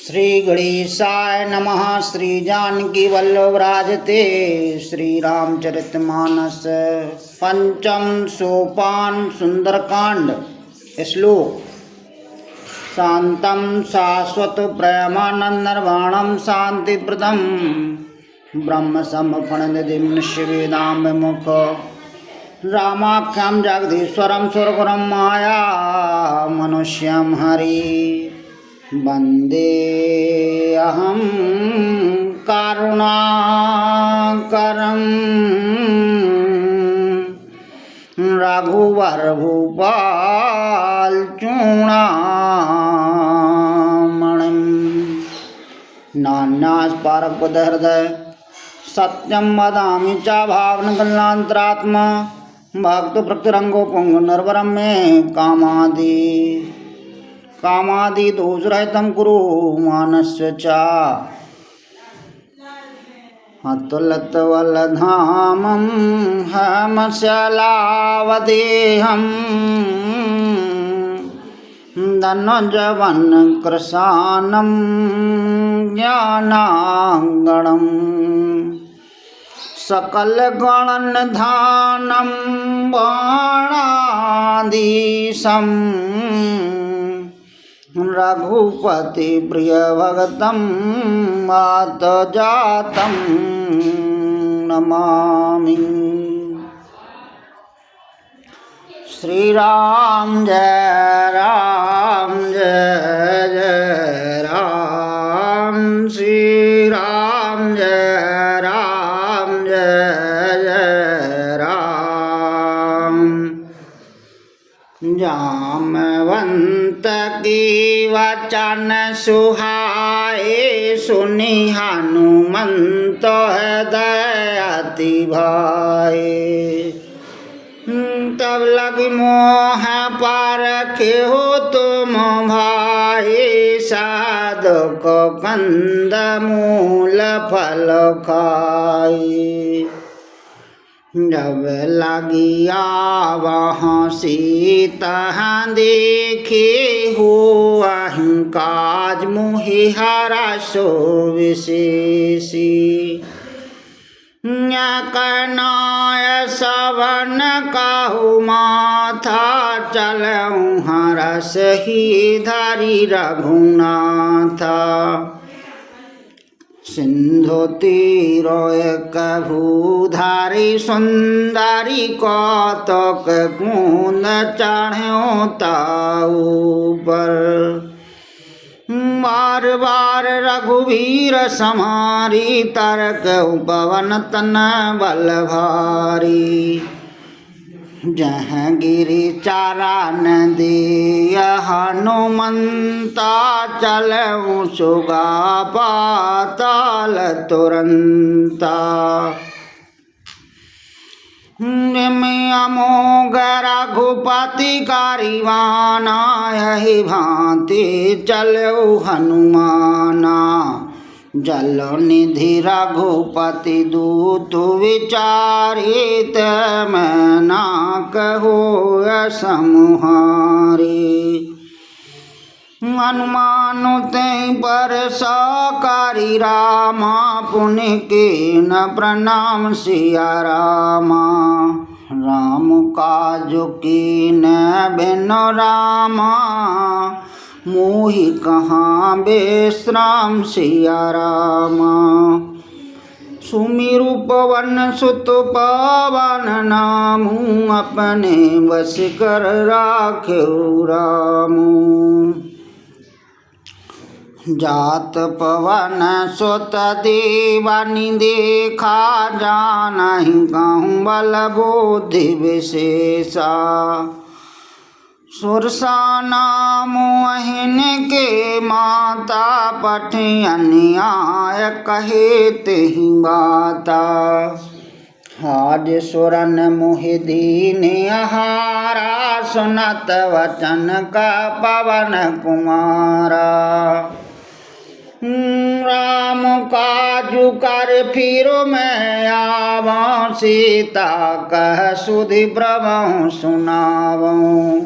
श्री गणेशाय नमः। श्री जानकी वल्लभ राजते श्री रामचरितमानस। पंचम सोपान सुंदरकांड। श्लोक। शांतं शाश्वत प्रेमानंद निर्वाणं शांतिप्रदं ब्रह्म समर्पणनिधिं निष्वेदां विमुख रामाख्यं जगदीश्वरं सुरगुरुं माया मनुष्यं हरि वंदे अहं करुणाकरं रघुवर भूपाल चूड़ामणिं नान्यास्पारपदहृदय सत्यं वदामि च भावनगलान्तरात्मा भक्तभक्तिरंगो पुंग निर्वरं मे कामादि दोषरहितं कुरु मानस्य च अतुलितबलधामं हेमशलावदेहं धनुजवनकृशानं ज्ञानाङ्गणं सकलगणनिधानं बाणाधीशं रघुपति प्रियभक्तं मातजातं नमामि। श्री राम जय राम जय जय राम। श्री राम जय राम जय जय राम। जामवंत की वचन सुहाए सुनि हनुमंत हृदय अति भाए। तब लगी मोह पारखे हो तुम भाई साधक कंद मूल फल खाई। जब लगिया वहाँ सीता देखे हो अहंकाज मुहि हरा सो विशेषी। कनाय सवन काहु माथा चलऊँ हरस ही धरी रघुनाथा। सिंधु तीर एक भूधारी सुंदरी कौतक कूंद चढ़ो ऊपर। बार बार रघुवीर समारी तरक पवन तन बल भारी। जहाँ गिरी चारा नदी हनुमंता चलऊँ सुगा पाताल तुरंता। अमोघ रघुपति कारवाना यही भांति चलो हनुमाना। जल निधि रघुपति दूत विचारित मैं ना कहो समुहारी। हनुमान ते पर सकारी रामा पुण्य के न प्रणाम सिया रामा। राम काज की न बिनु रामा मोहि कहाँ बेश्राम सिया रामा। सुमिरु पवन सुत पावन नामू अपने वश कर राख्यो रामू। जात पवन सुत देवानि देखा जानहि कहूँ बल बुद्धि विशेषा। सुरसा नाम अहिन के माता पठियनियाय कहे तेहि बाता। आज सुरन मोहि दीन आहारा सुनत वचन का पवन कुमारा। राम काजु कर फिरो मैं आवां सीता कह सुधि प्रभु सुनावूं।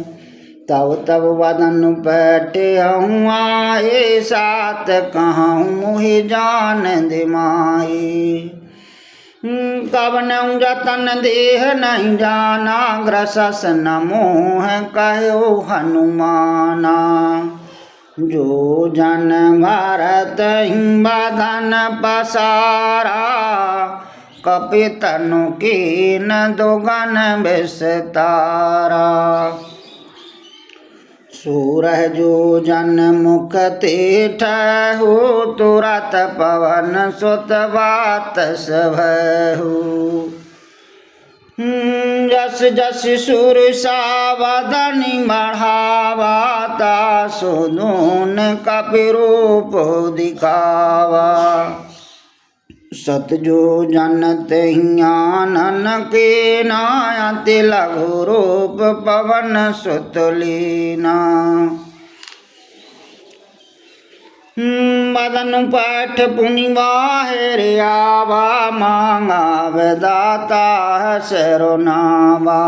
तब तब वदन पैठे आए सात कहूँ मुहि जान दिमाई। कवन जतन देह नहीं जाना ग्रसस न मोह कहो हनुमाना। जो जन भारत बदन पसारा कपितनु की न दोगन विस्तारा। सूरह जो जन मुख तीठ हो तुरत पवन सुत बात सभहु। जस जस सुर सावधनि बढ़ावा तासु धून कपि रूप दिखावा। सत जो जन तेहि आनन के नायति लघु रूप पवन सुत लीना। मदन पाठ पुनि बाहिर आवा मांगा दाता सरोनावा।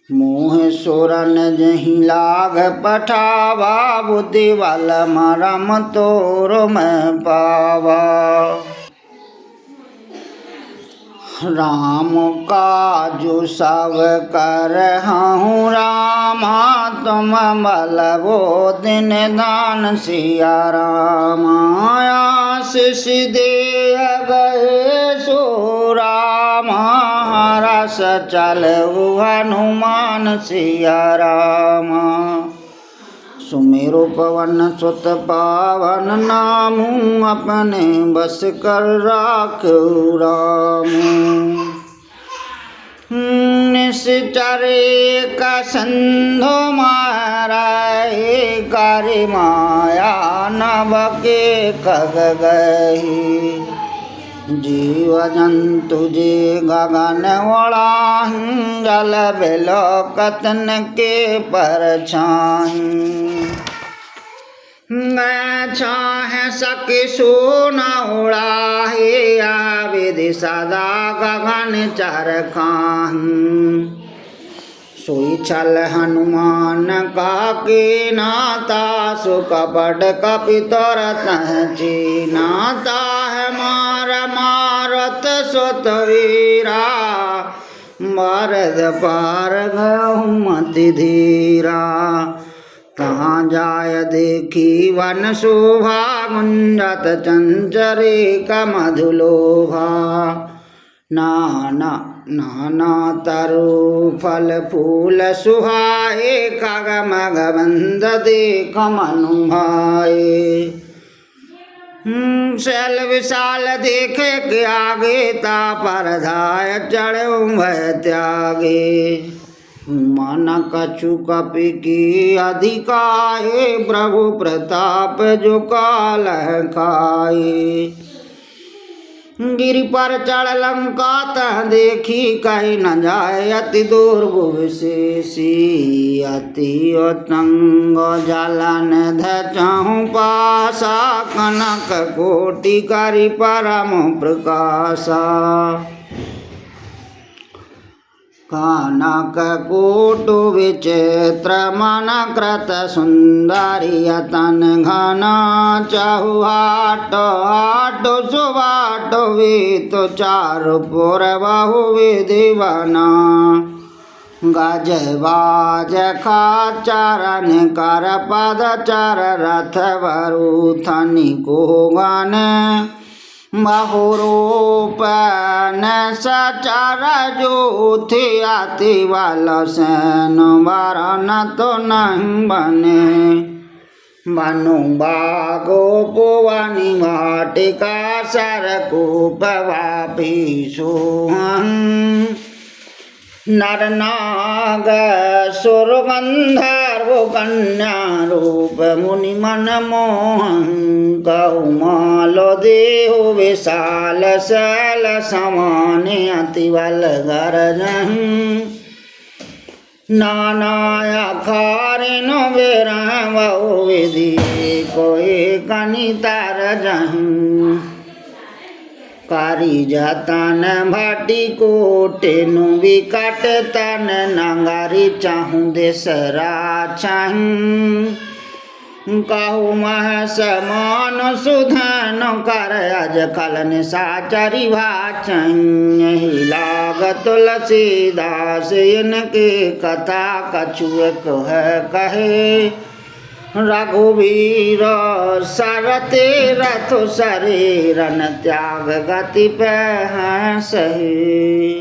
मोह सुरन जही लाग पठावा बुद्धि बल मरम तोर में पावा। राम काजु सब करहूँ रामा तुम बलबो दिन दान सिया रामा। आशीष दे गए सो रामा रस चलऊ हनुमान सिया रामा। सुमेरु पवन सुत पावन नामू अपने बस कर राखू रामू। निश्चरे का संधो माराए कारी माया नभ के कग गही। जीव जंतु जे गगन ओढ़ाहीं जल बिलो कतन के पर छाहीं। मैं चाहे सके सो न उड़ाहे आविधि सदा गगन चरखाहीं। सोई छल हनुमान का के नाता सो कपट कपि तुरत चीनाता है मार मारत सुत वीरा। मारद पार गयो मति धीरा। कहाँ जाय देखी वन शोभा गुंजत चंचरे का मधुलोभा। नाना नाना तरु फल फूल सुहाए खग मग बंद देख मनु भाए। शैल विशाल देखे के आगे ता पर धाय चढ़ो भय त्यागे। मन कछु कपि की अधिकाए प्रभु प्रताप जो काल खाए। गिरि पर चढ़ लंका तह देखी कहीं न जाए अति दुर्गु विशेषी। अति उत्तंग जलन धचहु पासा कनक कोटि करि परम प्रकाशा। कनक कोटि विचित्र मन कृत सुंदरी तन घना। चहु हाट हाट सुबाट वीत चारु पुर बहु विधि बना। गज बाज चरण कर पद चर रथ वरुथनि को गन। बहुरूप न सचर जोथि अति बल सैन वरन तो नहीं बने। मनु बागो पुवनि वाटिका सरकूप वापी सोहं। नर नाग सुर गंधर्व कन्या रूप मुनि मन मोहं। कौमालो देहु विशाल शैल समान अति बल गरजहीं। नाना अखारिनु बिरह बहु विधि कोई कनि तरजहीं। कारी जतन भाटी कोटेनु विकट तन नंगारी चाहूँ देसरा चाहूँ कहु मह समान सुधन कर अज खलन साचरी भाचन यही लाग तुलसीदास इनके कथा कछुए कहे रघुवीर सरते रथ शरीरन त्याग गति पे सही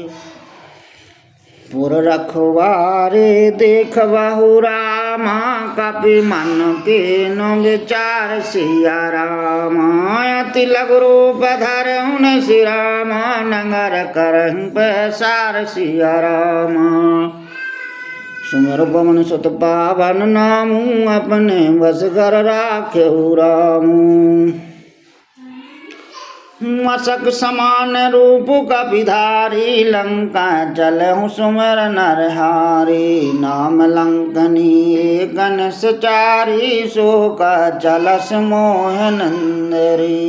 पुर रखवारे देख बहु रामा कपि मन के नो विचार सिया रामा अति लघु रूप धरहुन श्री रामा नंगर करहु पैसार सिया रामा सुमर पवन सुत पावन नामू अपने बस कर राख्यहु रामू मसक समान रूप कपिधारी लंका चलहु सुमर नरहारी नाम लंकनी गणेश चारी शोक चलस मोह नंदरी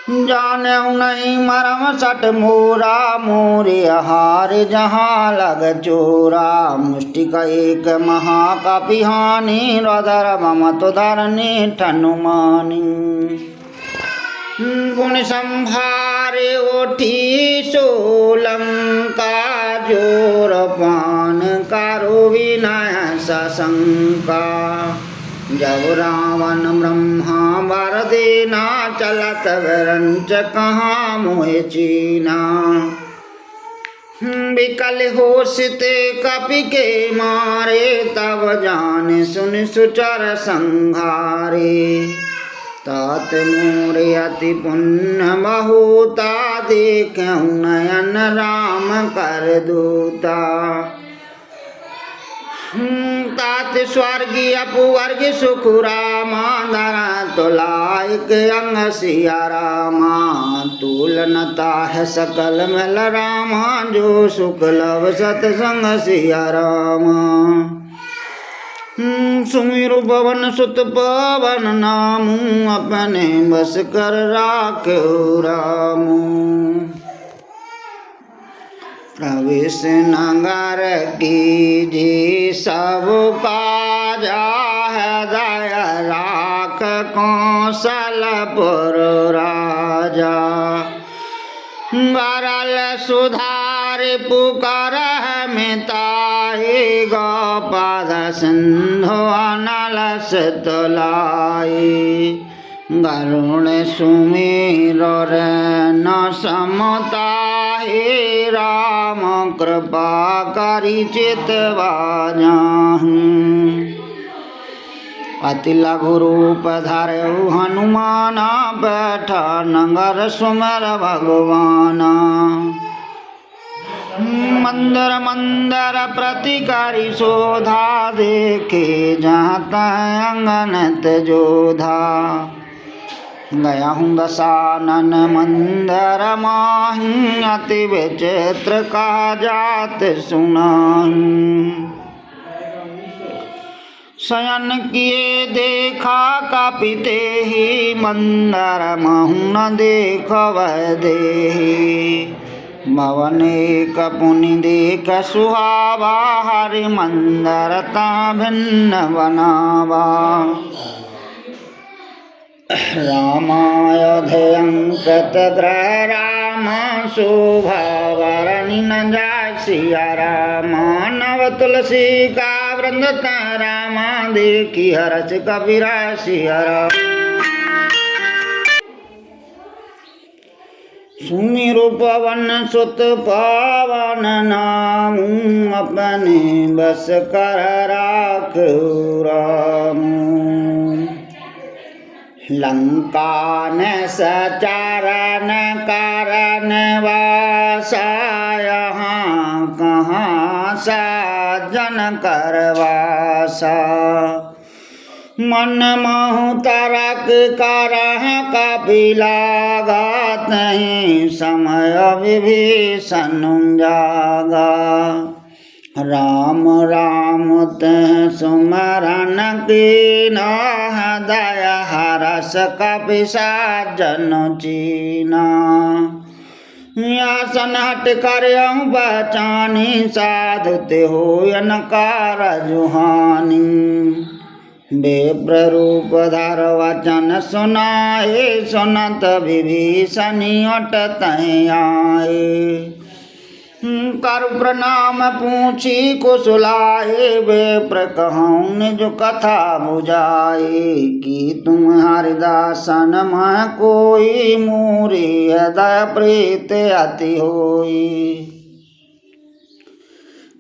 जानहु नहीं मरम सट मोरा मोरे हार जहाँ लग चोरा मुष्टिक एक महाकपिहानी रदर ममत धरनी ठनुमानी गुण संभारे ओठी सोलंका जोर पान कारो विनय सशंका जब रावण ब्रह्मा वर देना चलत वरंच कहाँ मोह चीना विकल होशिते कपि के मारे तब जान सुन सुचर संहारे तात मोरे अति पुण्य बहुता देखऊँ नयन राम कर दूता तात स्वर्गी अपवर्ग सुख रामा धरा तुलायक अंग सिया रामा तुलनता है सकल मल रामा जो सुख लव सतसंग सिया रामा सुमिरु पवन सुत पवन नामू अपने बस कर राख्यहु रामू प्रवेश नगर कीजिए सब काजा हृदय राख कौशलपुर राजा बरल सुधार पुकार मिताहि गोपाद सिंधु अनलस तुलाई गरुण सुमेर न समताहि राम कृपा करि चितवा जाहु अति लघु रूप धरहु हनुमाना बैठा नगर सुमर भगवाना मंदर मंदर प्रतिकारी शोधा देखे जहाँ तहाँ अंगनत जोधा गया हूँ दशानन मंदर माही अति विचित्र का जात सुनाही शयन किए देखा कपिते ही मंदर महु न देख वह देही भवन एक पुनि देख सुहावा हरि मंदर ता भिन्न बनावा रामायोध्यंकृत ग्रह राम शोभा वरनि न जाय सिया रामा नव तुलसी का वृंद रामा देखी हरस कबीरा सिया रामा सुमिरु पवन सुत पावन नामू अपने बस कर राख्यहु रामू लंका न सचारन कारण वासा यहाँ कहाँ साजन करवासा मन महु तरक करह कपिलागा तहीं समय विभीषण जागा राम राम तह सुमरन कीना, दया हरस कपि साजन चीना। आसन हट कर बचानी, साधु ते होयन कारज हानि। विप्र रूप धर वचन सुनाए, सुनत विभीषण अटतहि आए। कर प्रणाम पूछी कुशलाए, विप्र कहूँ निज कथा बुझाए। कि तुम हरिदासन मह कोई, मोरी हृदय प्रीत अति होई।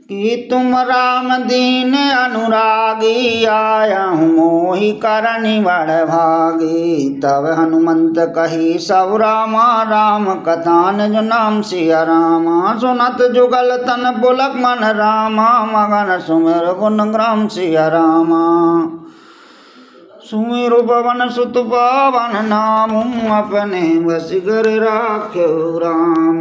कि तुम राम दीन अनुरागी, आया हूँ मोहि करनि बड़ भागी। तब हनुमंत कही सब रामा, राम कथा निज नाम सिया रामा। सुनत जुगल तन पुलक मन रामा, मगन सुमिर गुण ग्राम सिया रामा। सुमिरु पवन सुत पावन नाम, अपने बस कर राख्यो राम।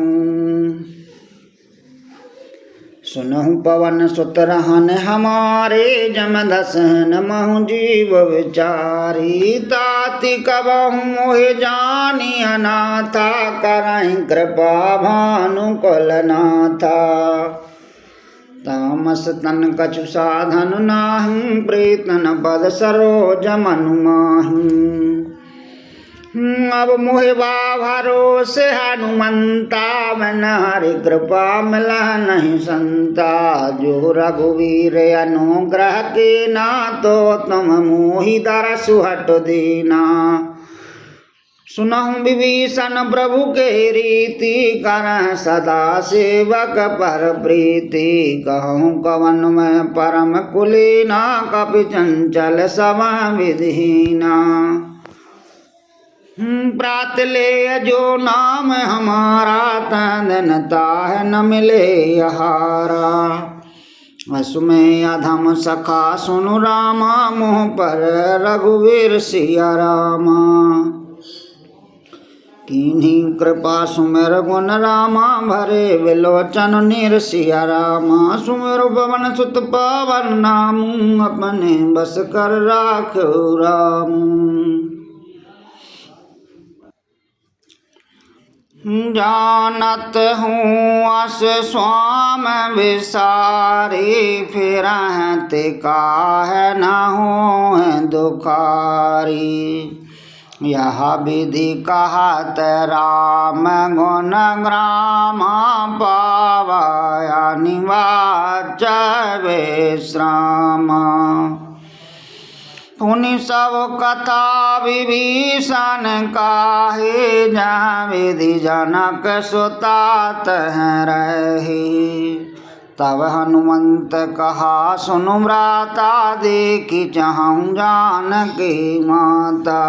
सुनहु पवन सुत रहन हमारे, जमदसन महु जीव विचारी। ताति कबहु मोहि जानी अनाथा, करहि कृपा भानुकुल नाथा। तामस तन कछु साधन नाही, प्रीतन पद सरोज मनु माही। अब मोहि भरोसे हनुमंता, मन हरि कृपा मिलह नहीं संता। जो रघुवीर अनुग्रह कीना, तो तुम मोहि दरसु हट दीना। सुनहु विभीषण प्रभु के रीति, करह सदा सेवक पर प्रीति। कहूँ कवन में परम कुलीना, कपि चंचल समय विधिहीना। प्रात ले जो नाम हमारा, तन ताह न मिले आहारा। असु में अधम सखा सुनु रामा, मुँह पर रघुवीर सिया रामा। कीन्ही कृपा सुमिर गुण रामा, भरे विलोचन नीर सिया रामा। सुमिर पवन सुत पावन नाम, अपने बस कर राख्यो राम। जानत हूँ अस स्वाम विसारी, फिरह ते काहे न हो दुखारी। यह विधि कहत राम गुण ग्राम, पावय निवाच विश्राम। पुनि सब कथा विभीषण काहे, जहाँ विधि जनक सुता तह रही। तब हनुमंत कहा सुनु भ्राता, देखि चाहूँ जानकी माता।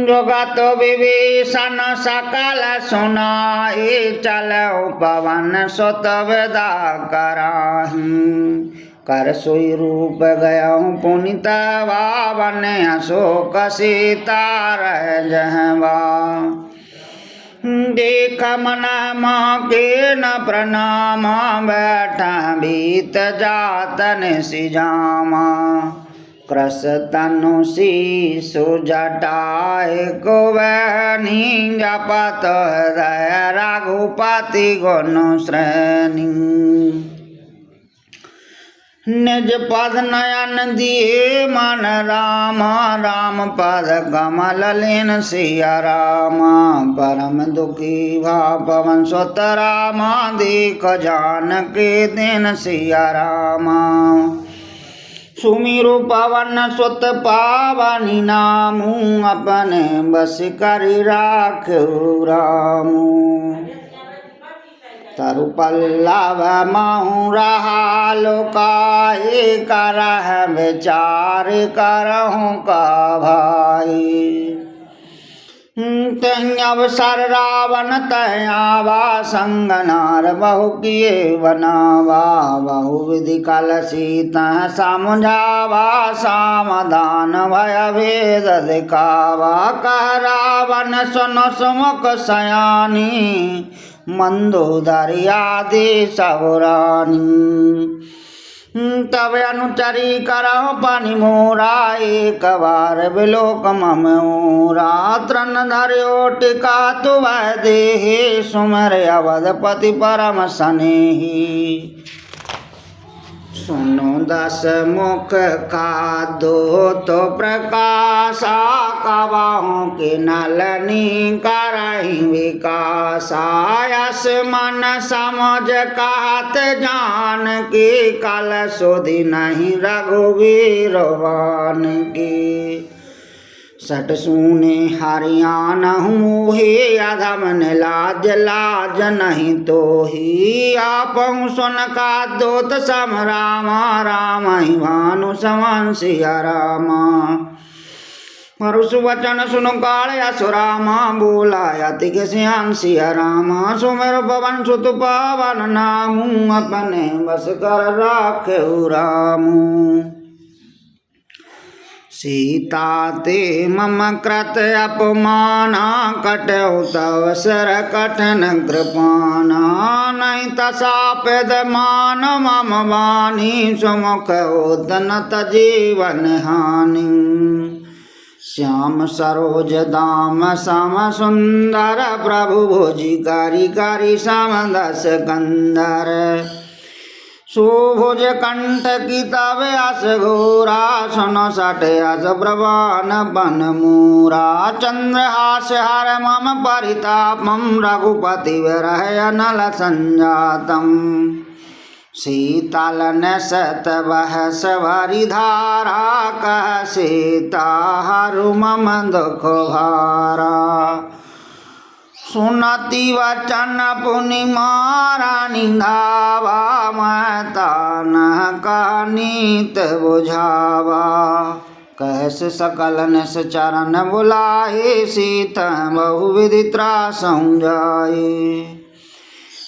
जगत विभीषण सकल सुनाए, चलऊ पवन सुत विदा कराही। कर सोई रूप गयऊँ पुनित वावन, अशोक सीता रह जहवा। देख मन माँ के न प्रणाम, बैठा बीत जातन सिजामा। कृस तनु शीशु जटाए कुबैनी, जपत हृदय रघुपति गुण श्रेणी। निज पद नयन दिए मन रामा, राम पद कमल लीन सिया रामा। परम दुखी भा पवन सुत रामा, देख जानकी दीन सिया रामा। सुमिरु पवन सुत पावनी नामू, अपने बस करि राख्यो रामू। तरु पल्लव महु रहा लोकाए, करह विचार करहूँ का भाई। तहि अवसर रावण तह आवा, संग नार बहु किए बनावा। बहु विधि कल सीता समझावा, सामधान भय भेद दिखावा। कह रावण सुन सुमुख सयानी, मंदोदरी आदि सब रानी। तब अनुचरी करहु पानी मोरा, एक बार बिलोक मम ओरा। तृण धर्यो टिका तुवै देहि, सुमर अवधपति परम सनेही। सुनो दस मुख का दो तो प्रकाशा, कबाहों के नलनी करहि विकासा। यस मन समझ कहत जान की, कल सोधि नहीं रघुवीर बान की। सट सूने हरियाणहु मोहि, अधम लाज लाज नहीं तोहि। आपहु सुन का दोत सम रामा, राम ही भानु समान सिया रामा। मरुष वचन सुन काल असुरामा, बोला अति के सियान सिया रामा। सुमेर पवन सुत पावन नामू, अपने बस कर राखेउ रामू। सीता ते मम कृत अपमाना, कटहु तव सर कठिन कृपाना। नहीं तसापेद मान मम वाणी, सुमुख होत न जीवन हानि। श्याम सरोज दाम सम सुंदर, प्रभु भोजी कारी कारी सम दस कंदर। सुभुज कंठ की तब अस घोरा, सुनो सट अस प्रभान बन मूरा। चंद्रहास हर मम परितापम, रघुपति विरह अनल संजातम। शीतल नसत बहस भरी धारा, कह सीता हरु मम दुख भारा। सुनती वचन पुनि मारा निधावा, मैं तान का नीत बुझावा। कहस सकल निस चरण बुलाए, सीता बहुविधि त्रासं जाए।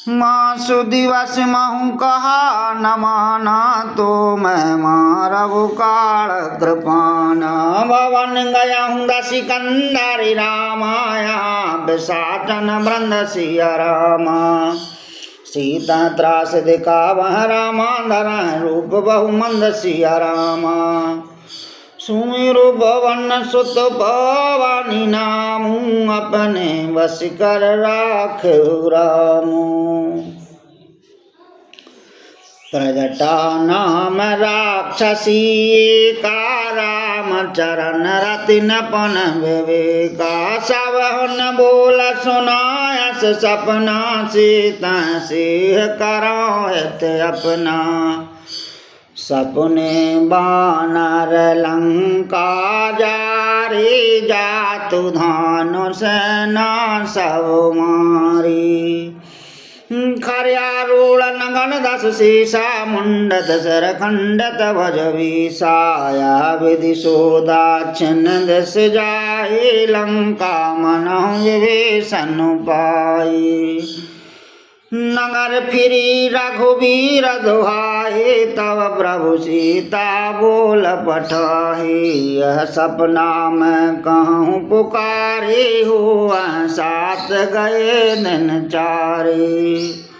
मासु दिवस महु कहा न माना, तो मैं मारहु काल कृपाना। भवन गयहु दसी कंदरी रामाया, विसाचन वृंद सिया रामा। सीता त्रास दिखावह रामा, धरह रूप बहु मंद सिया रामा। सुमिरु भवन सुत भवानी नामू, अपने बस कर राखेउ रामू। प्रजटा नाम राक्षसी का, राम चरण रति नपन विवेका। सब न बोल सुनायस सपना, सीता सिंह करौत अपना। सपने बानर लंका जारी, जातु धानु सेना सब मारी। खर्यारूढ़ नगन दस सीसा, मुंडत सर खंडत भज विषाया। विधि सोदाक्षिण दस जाए, लंका मनहु विभीषण पाई। नगर फिरी रघुवीर दुहाए, तब प्रभु सीता बोल पठाए। यह सपना मैं कहूँ पुकारे, हुआ साथ गए दिन चारे।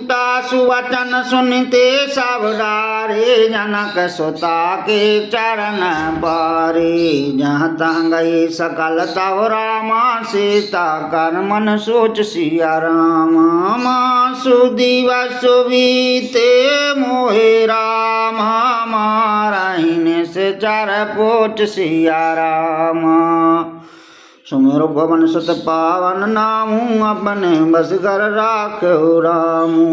तासु वचन सुनते सब डारे, जनक सुता के चरण पारे। जहाँ तहाँ गई सकल तव रामा, सीता कर मन सोच सिया रामा। मासु दिवस बीते मोहे रामा, मारहिन से चर पोच सिया रामा। सुमेरु पवन सुत पावन नामू, अपने बस कर राखेउ रामू।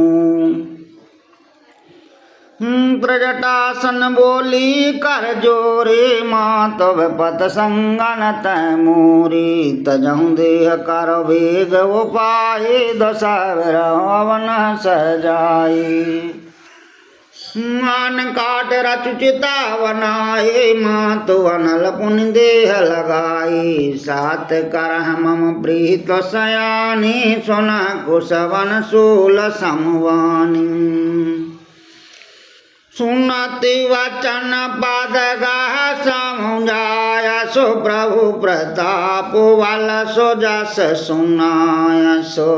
प्रजटासन बोली कर जोरे, माँ तब पत संगन तय मोरी। तजहु देह कर वेग उपाये, दशहर अवन सजाए। मान काट रचु चिता बनाए, माँ तो अनल पुनि देह लगाई। सात करह मम प्रीत सयानी, सुना कुशवन शूल समवानी। सुनति वचन पद गाह समुझाय सो प्रभु प्रताप बल सो जस सुनाय सो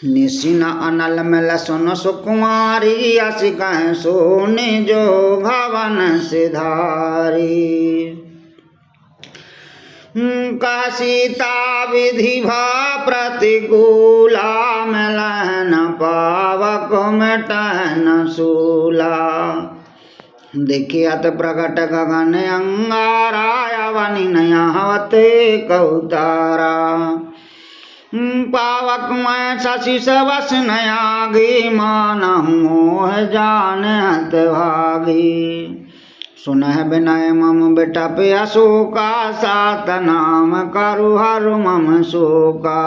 निशिन अनल मिल सुन सुकुमारी अस कह सोने जो भवन सिधारी का सीता विधि भा प्रतिकूला मिलन पावक मिटन सूला देखियत प्रकट गगन अंगारा अवनि नयावते कौतारा पावक मैं शशि सवस नयागी मानहु मोह जान हत भागी सुनह विनय मम बिटप अशोका सात नाम करु हरु मम शोका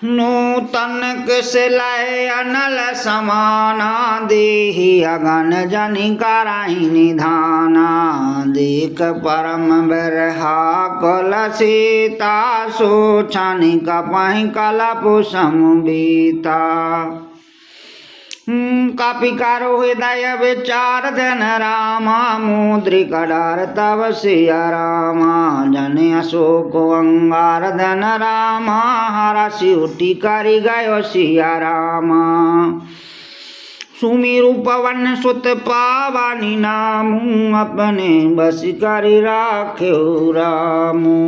नूतन किसलय अनल समाना देहि अगन जनि कराहि निधाना देख परम बिरहा कल सीता सो छानि कपहि कलप समबीता कपिकारो हृदय विचार धन रामा मुद्रिक डर तव सिया रामा जन अशोक अंगार धन रामा हरषि उठी करि गयो सिया रामा सुमिरु पवन सुत पावनी नामू अपने बस करि राख्यो रामू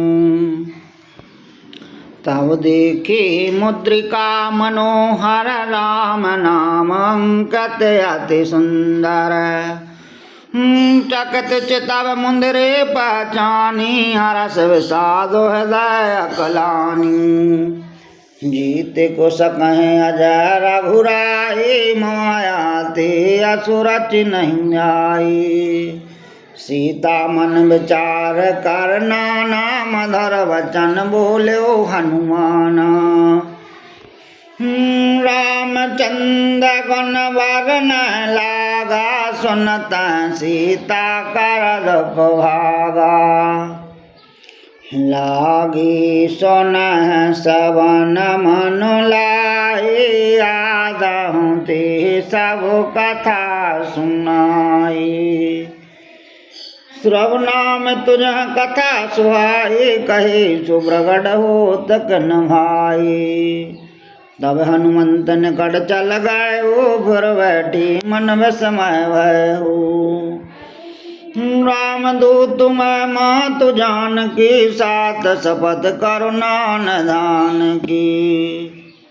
तब देखे मुद्रिका मनोहर राम नाम अंकित अति सुंदर चकित चितव मुंदरे पहचानी हरस विषाद हृदय अकलानी जीते को सकहे अजय रघुराई माया ते असुरच नहीं आई सीता मन विचार कर नाना मधुर वचन बोल्यो हनुमान रामचंद्र गुण वरन लागा सुनत सीता कर दुख भागा लागी सुनह सवन मनु लाई आदहु ते सब कथा सुनाई श्रवणा में तुझ कथा सुहाए कहे सुब्रगढ़ हो तक न भाई तब हनुमंत निकट चल गए ओ फिर बैठी मन में समय भय हो रामदूत मैं मातु जानकी साथ शपथ करुणा निधान की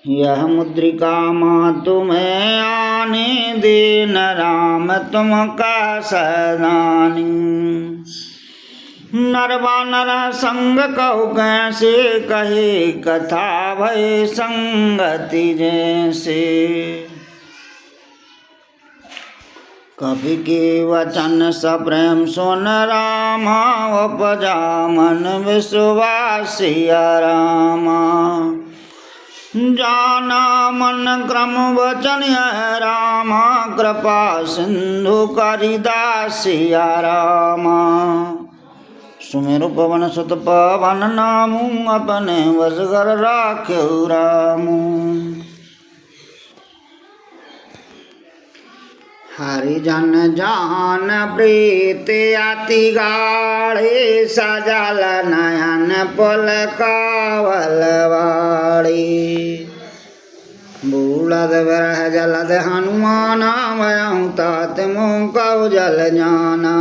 यह मुद्रिका मातु में आने देन राम तुम का सदानी नरवानर संग कहु कैसे कहे कथा भय संगति जैसे कवि के वचन सप्रेम सुन रामा उपजा मन विश्वासिया रामा जाना मन क्रम वचन है रामा कृपा सिंधु करिदासिया रामा सुमेरु पवन सुत पवन नामू अपने वसगर राख्यो रामू हरिजन जान प्रीत अति गाढ़े सजल नयन पुल कावल वाड़ी बूढ़द विरह जलद हनुमाना वयं तात मुँह कौ जल जाना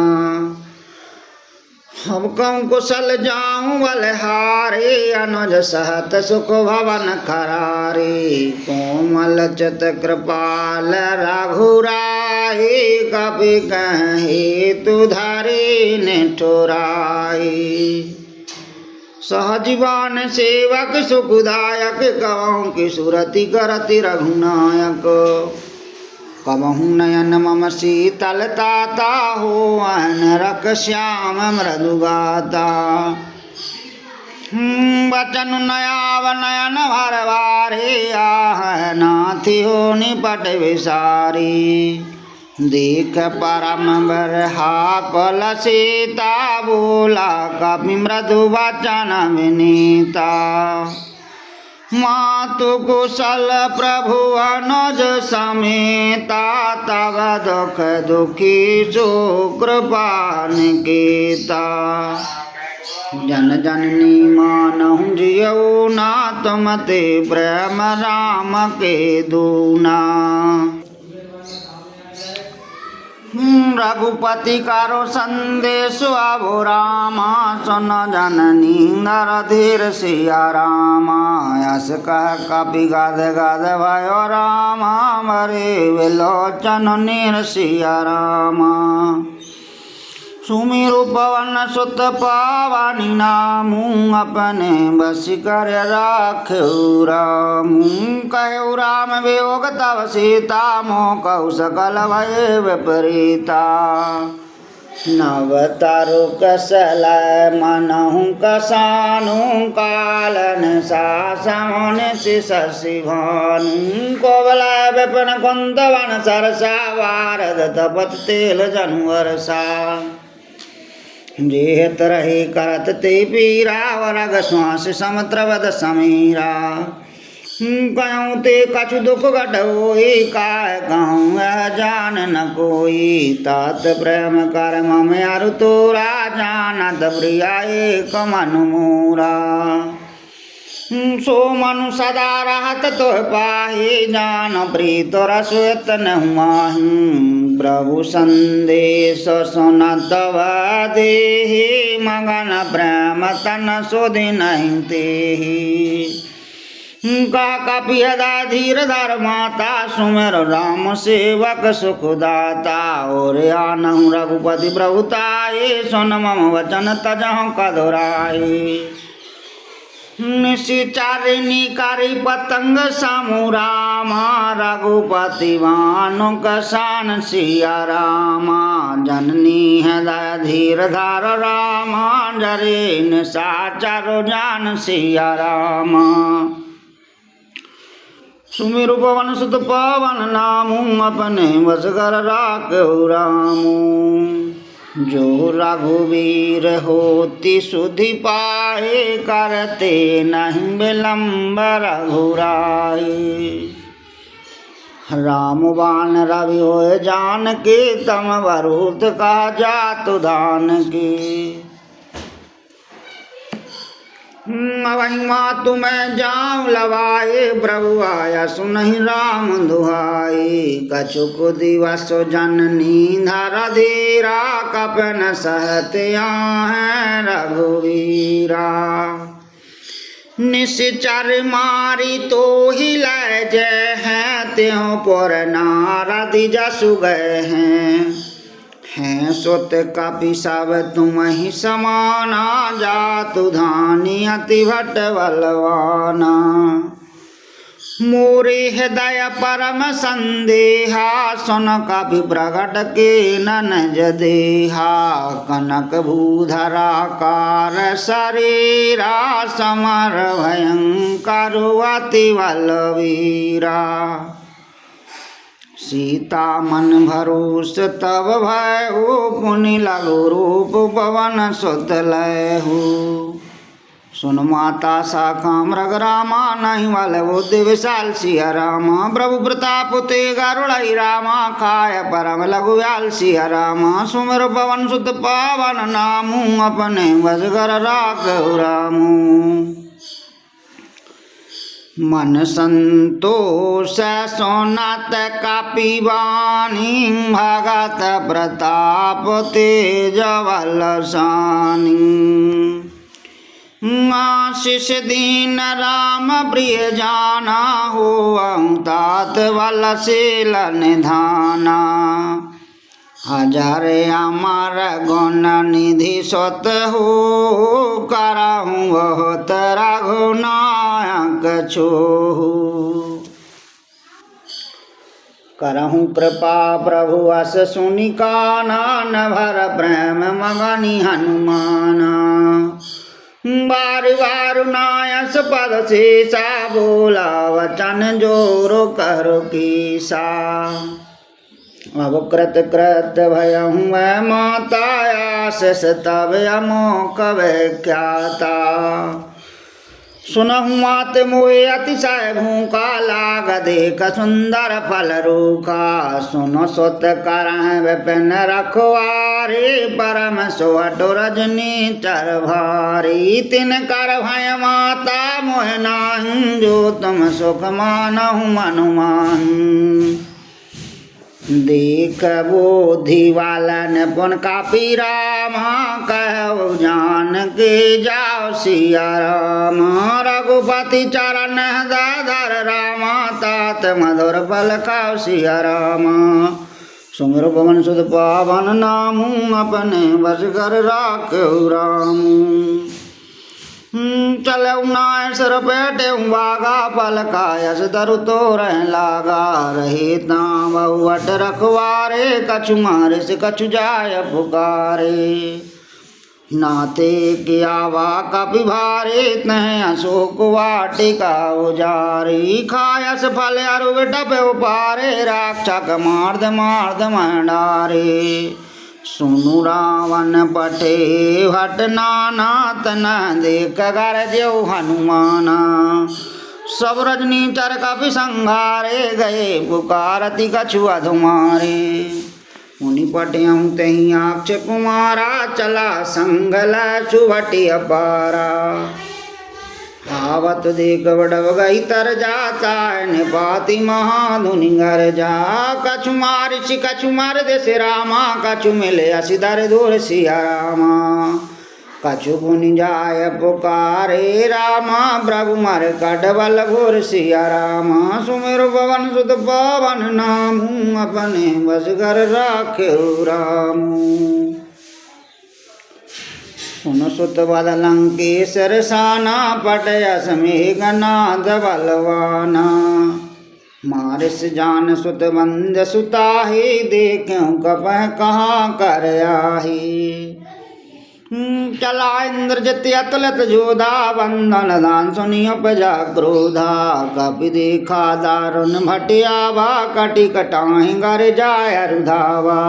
हम कहूँ कुशल जाऊँ बलहारे अनुज सहत सुख भवन खरारे कोमल चित कृपाल रघुराई कपि कहे तु धरे निठुराई सहजीवन सेवक सुखदायक कहूँ कि सुरति करति रघुनायक कबहु नयन मम शीतल ताता हो रक श्याम मृदुगाता बचन नयाव नयन भरवारे आह नाथी हो निपट विसारी देख परम बरहा कल सीता बोला कपि मृदु वचन विनीता मातु कुशल प्रभु अनुज समेता तब दुख दुखी सुकृपा निकेता जन जननी मानहु जियऊ ना तुम ते प्रेम राम के दूना रघुपति कारो संदेश आबो रामा सुन जननी नर धीर सिया रामा यस कह कपि गाद गाद भयो रामा मरे विलोचन नीर सिया रामा सुमिरु पवन सुत पावनी नामू अपने बस कर राखऊ रामू कहु राम वियोग तव सीता मोह कहु सकल भय विपरीता नव तरु कसल मनहु कसानु कालन सासमुन शशि भानु कोवल विपिन कुंद वन सरसा वारद तपत तेल जनु वर्षा जेहत रहे करत ते पीरा वरग श्वास समुद्रवद समीरा कहूँ ते कछु दुख घटोई काय कहूँ जान न कोई तात प्रेम कर मम अरु तोरा जानत प्रिया एक मनु मोरा सो मनु सदा रहत तो पाहि जान प्रीत रसोत नहुमाहि प्रभु संदेश सुनत देहि मगन प्रेम तन सोधि नहीं तेहि का कपि यदा धीर धर माता सुमेर राम सेवक सुखदाता और आनहु रघुपति प्रभुताए सुन मम वचन तजहु कदुराए निशिचारिणी कारी पतंग समू रामा रघुपति भानु कसान सिया रामा जननी हृदय धीर धार रामा जरे निशाचर जान सिया रामा सुमिरु पवन सुत पवन नामू अपने वसगर राखऊ रामू जो रघुवीर होती सुधि पाए करते नहीं विलम्ब रघुराए राम बाण रवि होए जान के तम वरुत का जातु धान के वही मातु मैं जाऊँ लवाए प्रभु आया सुनहि राम दुहाई कछुक दिवस जननी धर धीरा कपन सहत्या है रघुवीरा निश्चर मारी तो ही लय जय हैं त्यों पर नारद जसु गए हैं सुत कपि सब तुम ही समाना जातु धानी अति भट बलवाना मोरे हृदय परम संदेहा सुन कपि प्रगट के ननज देहा कनक भूधरा कार शरीरा समर भयंकर अति बलवीरा सीता मन भरोस तब भयउ पुनि लघु रूप पवन सुत लयहु सुन माता शाखा मृग रामा नहीं वाले बुद्धि विशाल सिया रामा प्रभु प्रताप ते गरुड़ई रामा काय परम लघु व्याल सिया रामा सुमिर पवन सुत पावन नामू अपने वसगर राखऊ रामू मन संतोष सोनत कपि वाणी भगत प्रताप तेज बलशानी आशीष दीन राम प्रिय जाना हो तात बलशील निधाना हजार अमर गुण निधि स्वत हो करहूँ बहुत रघुनायक छोहु करहूँ कृपा प्रभु अस सुनि काना न भर प्रेम मगनी हनुमाना बार बार नायस पद शेषा बोला वचन जोरो करो कीसा अब कृत कृत भयहूँ माताया शिष तब अमोक व्याख्याता सुनहु मात मोहे अतिशय भूखा, लाग देख सुंदर फल रूखा। सुनो सुत करह विपिन रखवारे, परम सोहट रजनी चर भारी। तिन कर भय माता मोह नाहि, जो तुम सुख मानहु मनु माहि। देख बोधि वालन पुन कापी रामा, कहु जान के जाओ सिया रामा। रघुपति चरण दाधर रामा, तात मधुर फल खाओ सिया रामा। सुमिर पवन सुत पावन नामू, अपने बस कर राखहु रामू। चलऊ नाय सिर पेटे बागा, पल कायस तरु तो रह लागा। रहे ताऊ अट रखवारे, कछु मारे से कछु जाय पुकारे। नाते किया वा कपि भारे, तह अशोक वाटिका उजारी। खायस फल अरु बिटप उपारे, राक्षक मार्द मार्द मंडारे। सुनु रावण पठे हट नाना, तना देख कर ज्यो हनुमाना। सब रजनी चर कपि संहारे, गए पुकारति कछु अधुमारे। मुनि पठयहु तहि आक्षेप मारा, चला संगल चुवटि अपारा। आवत देख बड़व गई तर जाता, निपाति महाधुनि घर जा। कछु मारिषि कछु मार देश रामा, कछु मिले असिधर धूर सिया रामा। कछु पुनि जाय पुकारे रामा, प्रभु मर कटबल घोर सिया रामा। सुमिर पवन सुत पावन नामू, अपने बस घर राखहु रामू। सुन सुत बल लंकेश्वर साना, पटयस मेघनाद बलवाना। मारिस जान सुत बंद सुताहे, देखूं कपह कहाँ कर आही। चला इंद्रजित अतुलित जोधा, बंधन दान सुनि उपजा क्रोधा। कपि देखा दारुण भटियावा, कटि कटाहि घर जाय रुधावा।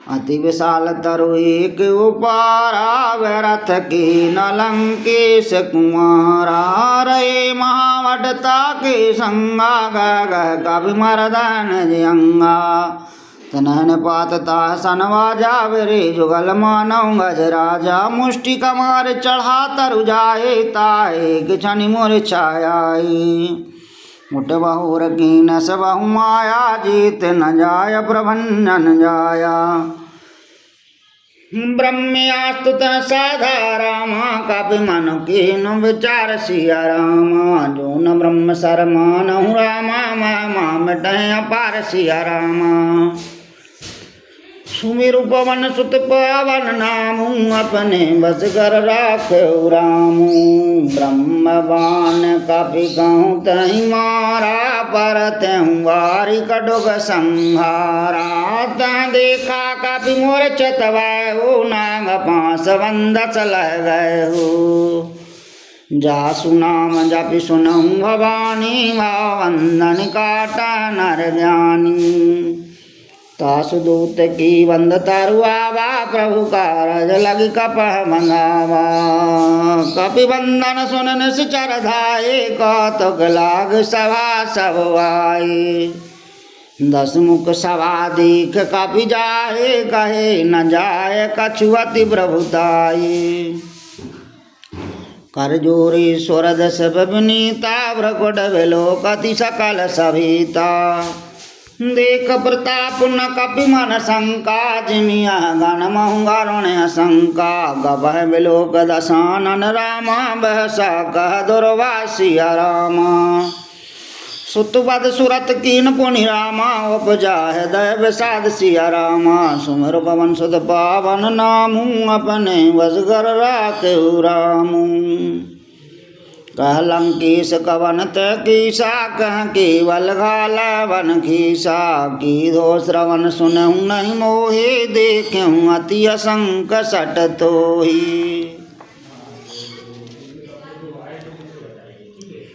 अति विशाल तरु एक उपारा, व्यरथ की न लंकेश कुमारा। रहे महावटता के संगा, गह कवि मरदन जंगा। तनहन पातता सनवा जावरे, जुगल मानव गज राजा। मुष्टि कमार चढ़ा तरु जाए, ताए किछनि मूर्छायाई। मुट बहुर कीन सबहु माया, जीत न जाय प्रभंजन जाया। ब्रह्मयास्तुत साधा रामा, कपि मनु कीनु विचार सिया रामा। जो न ब्रह्म सर मानहु रामा, मामा मिटहि अपार सिया रामा। सुमिरु पवन सुत पावन नामू, अपने बस कर राखहु रामू। ब्रह्मवान कपि कहूँ तहि मारा, परतहु वारि कटुक संहारा। तह देखा कपि मूर्छित भयहु, नाग पास बंधस लह गयहु। जासु नाम जपि सुनहु भवानी, भावबंधन काटा नर ज्ञानी। तासु दूत की बंद तरुआवा, प्रभु कारज लगी कपह मंगावा। कपि बंधन सुन निश्चर धाये, कौतुक लाग सभा सब आए। दस मुख सभा दीख कपि जाए, कहे न जाय कछु अति प्रभुताई। कर जोरी स्वर दस विनीता, भ्रकुट विलोकति सकल सभीता। देख प्रताप न कपि मन शंका, जिमिया गण महु गरुण शंका। गबह विलोक दशानन रामा, बहसा कह दुर्वासिया रामा। सुतवद सुरत कीन पुनि रामा, उपजा हृदय विषाद सिया रामा। सुमिर पवन सुत पावन नामू, अपने वस घर राखहु रामू। कह लंकेश कवन तकीसा, कह केवल घाल वन खीसा। की दो श्रवण सुनहु नहीं मोहे, देखूं अति असंक सट तोहि।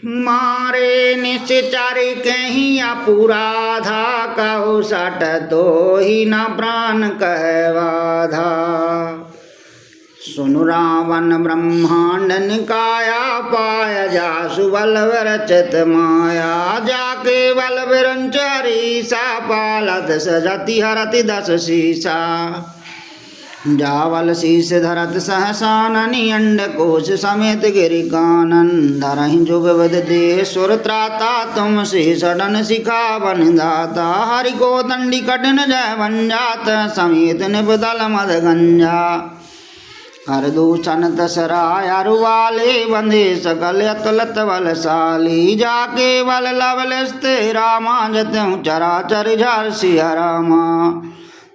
मारे निश्चर कहीं अपुराधा, कहु सट तोहि न प्राण कहवाधा। सुनु रावण ब्रह्मांड निकाया, पाया जासु बल विरचित माया। जाके बल विरंच हरीसा, पालत सजति हरति दस शीसा। जावल शीस धरत सहसाननि, अंडकोश समेत गिरि कानन। धरहि जुग विद देह सुर त्राता, तुम से सडन सिखावन दाता। हरि को दंडी कठिन जय भंजात, समेत निपदल मद गंजा। हर दूषण तसराय अरुवाले, बंधे सकल अतुलत बलशाली। जाके बल लवलस्ते रामा, जतु चराचर झर सिया रामा।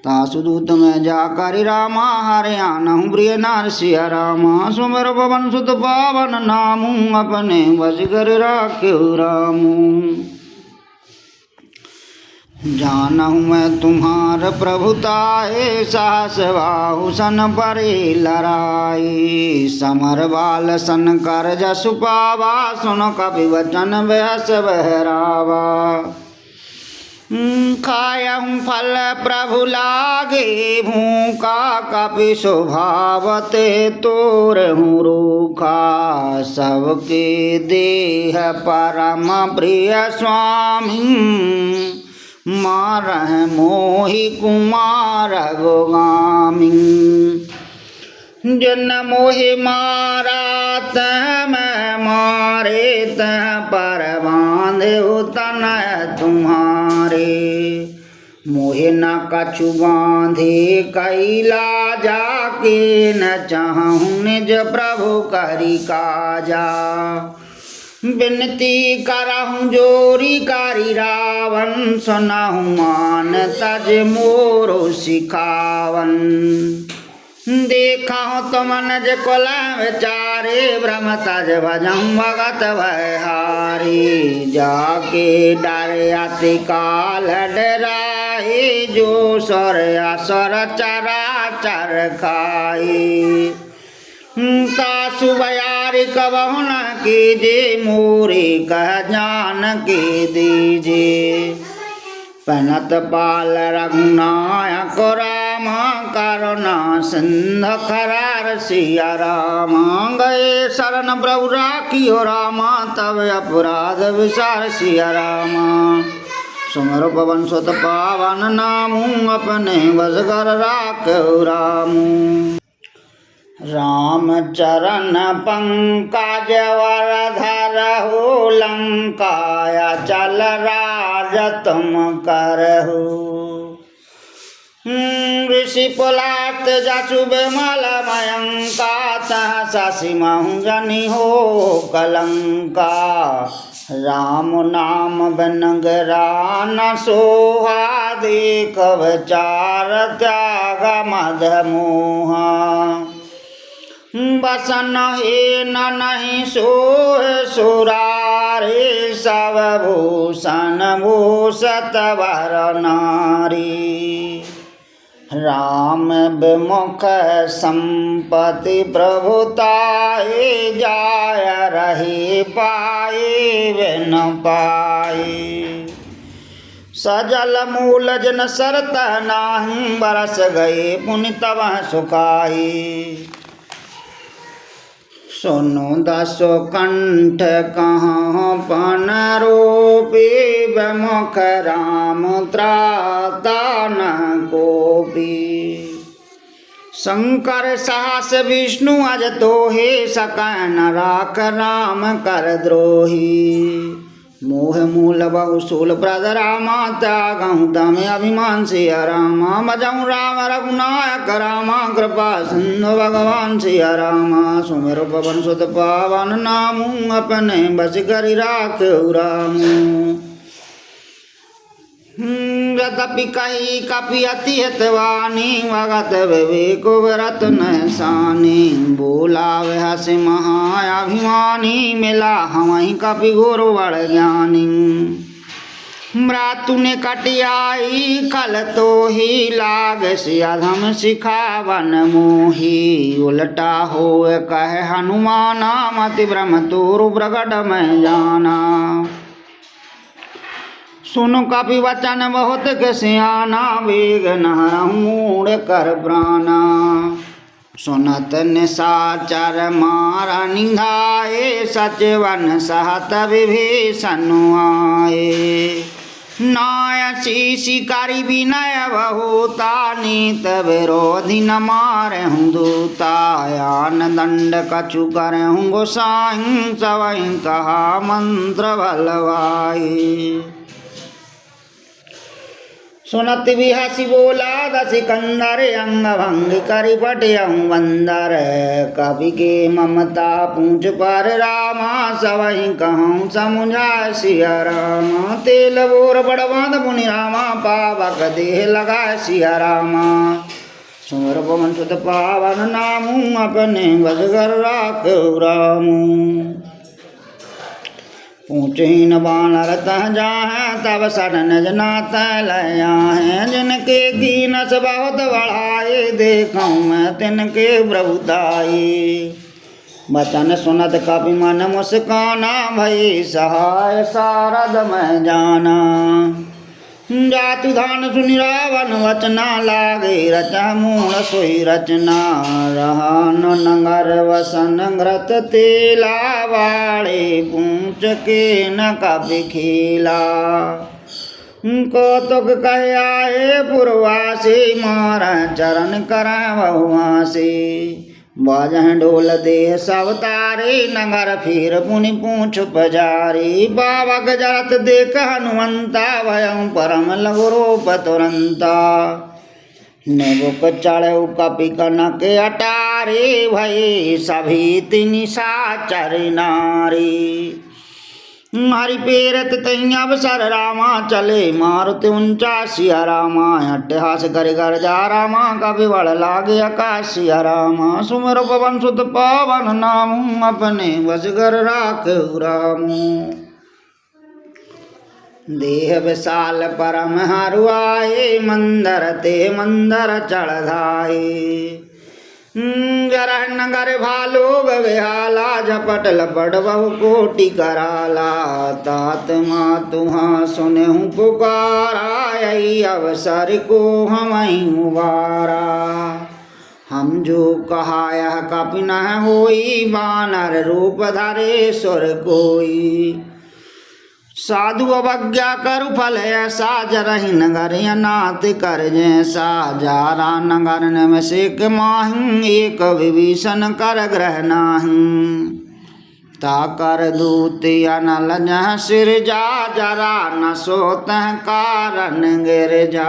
तासु दूत में जाकर रामा, हरियाणा प्रिय नार सिया रामा। सुमर पवन सुत पावन नामू, अपने बस कर राख्यो रामू। जानहु मैं तुम्हार प्रभुताए, साहस बाहु सन परे लड़ाई। समर बाल सन कर जसु पावा, सुन कपि वचन बहस बहरावा। खायहु फल प्रभु लागे, भूखा कपि स्वभावते तोरहु रूखा। सबके देह परम प्रिय स्वामी, मारह मोहि कुमार गोगामी। जिन मोहि मारा तह मैं मारे, तह पर बांधे तन तुम्हारे। मोहि न कछु बांधे कैला, जाके न चाहूँ निज प्रभु करि काजा। बिनती करहूँ जोरी कारी रावण, सुनहु मान तज मोरो सिखावन। देखा तो मनज कुल विचारे, ब्रह्म तज भजम भगत भयहारी। जाके डर अति काल डराए, जो सर असुर चराचर खाए। तासु बयारी कबहु न कीजे, मोरे कह जान के दीजे। पनत पाल रघुनायक रामा, करुणा सिंधु खरार सिया रामा। गए शरण प्रभु राखियो रामा, तब अपराध विसार सिया रामा। सुमर पवन सुत पावन नामू, अपने बस कर राख्यो रामू। राम चरण पंकज वर धरहु, लंकाया चल राज तुम करहु। ऋषि पुलात जसु बिमल मयंका, तह शशि महु जनि हो कलंका। राम नाम बिन गिरा न सोहा, देख विचार त्याग मद मोहा। बसन हे न नहीं सोह सुरारे, सब भूषण भूषत वर नारी। राम विमुख संपत्ति प्रभुताए, जाय रही पाए बिन पाए। सजल मूल जन सरत नाही, बरस गए पुनि तब सुखाई। सुनो दसो कंठ कहाँ पन रोपी, विमुख राम त्राता न कोपी। शंकर सहस विष्णु अज तोहे, सकय न राख राम कर द्रोही। मोह मूल बहुशूल प्रद रामा, त्यागहु तमें अभिमान सिया रामा। भजहु राम रघुनायक रामा, कृपा सिंधु भगवान सिया रामा। सुमिर पवन सुत पावन नामू, अपने बस करि राख्यो रामू। यद्यपि कही कपि अति हितवानी, भगत विवेक व्रत न सानी। बोला वह से महाअभिमानी, मिला हमहि कपि घोर बड़ ज्ञानी। मृत्यु ने कटियाई कल तो ही, लाग से अधम सिखावन मोही। उल्टा होए कहे हनुमाना, मति भ्रम तोरु प्रगट मैं जाना। सुनु कपि वचन बहुत के सियाना, वेग नहरहु मूढ़ कर प्राणा। सुनत निशाचर मारा निंदाए, सचवन सहत विभीषण आए। नायसी शिकारी विनय बहुता, नीत विरोधी न मारहूँ दूता। आन दंड कछु करहूँ गोसाई, सवै कहा मंत्र बलवाई। सुनत बिहसी बोला दस कंदर, अंग भंग करि पटियहूँ बंदर। कवि के ममता पूछ पर रामा, सवै कहूँ समुझाय सिया रामा। तेल बोर बड़बांध पुनि रामा, पावक देह लगाय सिया रामा। सुमर पवन सुत पावन नामू, अपने बजगर राखहु रामू। पूछहीन बानर तह जाहें, तब सडन जनात लय आहें। जिनके कीनस बहुत बढ़ाए, देखूँ मैं तिनके प्रभुताई। बचन सुनत कपि मन मुस्काना, भई सहाय सारद मैं जाना। जातु धान सुनि रावण वचना, लागे रचा मूल सोई रचना। रहन नगर वसन घृत तेला, वाड़े पूछ के न कपि खेला। कौतुक कह आए पुरवासी, मारा चरण करह बहुआसी। बाजह ढोल देह सब तारे, नगर फिर पुनि पूछ पजारी। बाबक जरत देख हनुमंता, भयं परम लघु रूप तुरंता। नेबुक चढ़ऊ कपि कनक अटारे, भई सभी निशाचर नारी। हरि पेरत तहीं अवसर रामा, चले मारुति ऊंचा सिया रामा। अट्टहास करि गर्जा रामा, कपि बड़ लागे आकाश सिया रामा। सुमिर पवन सुत पावन नामू, अपने वशगर राखहु रामू। देह विशाल परम हरुआए, मंदर ते मंदर चढ़ धाये। गरह नगर भालोग विहाला, झपट लपट बहु कोटि कराला। तात मातुहा सुनहु पुकारा, यही अवसर को हमहि उबारा। हम जो कहा यह कपि न होई, बानर रूप धरे सुर कोई। साधु अवज्ञा करु फल ऐसा, जरहि नगर अनाथ कर जैसा। जारा नगर निमसेक माहि, एक विभीषण कर ग्रह नाही। ता कर दूत अनल जह सिर जा, जरा न सोतह कारण गिर जा।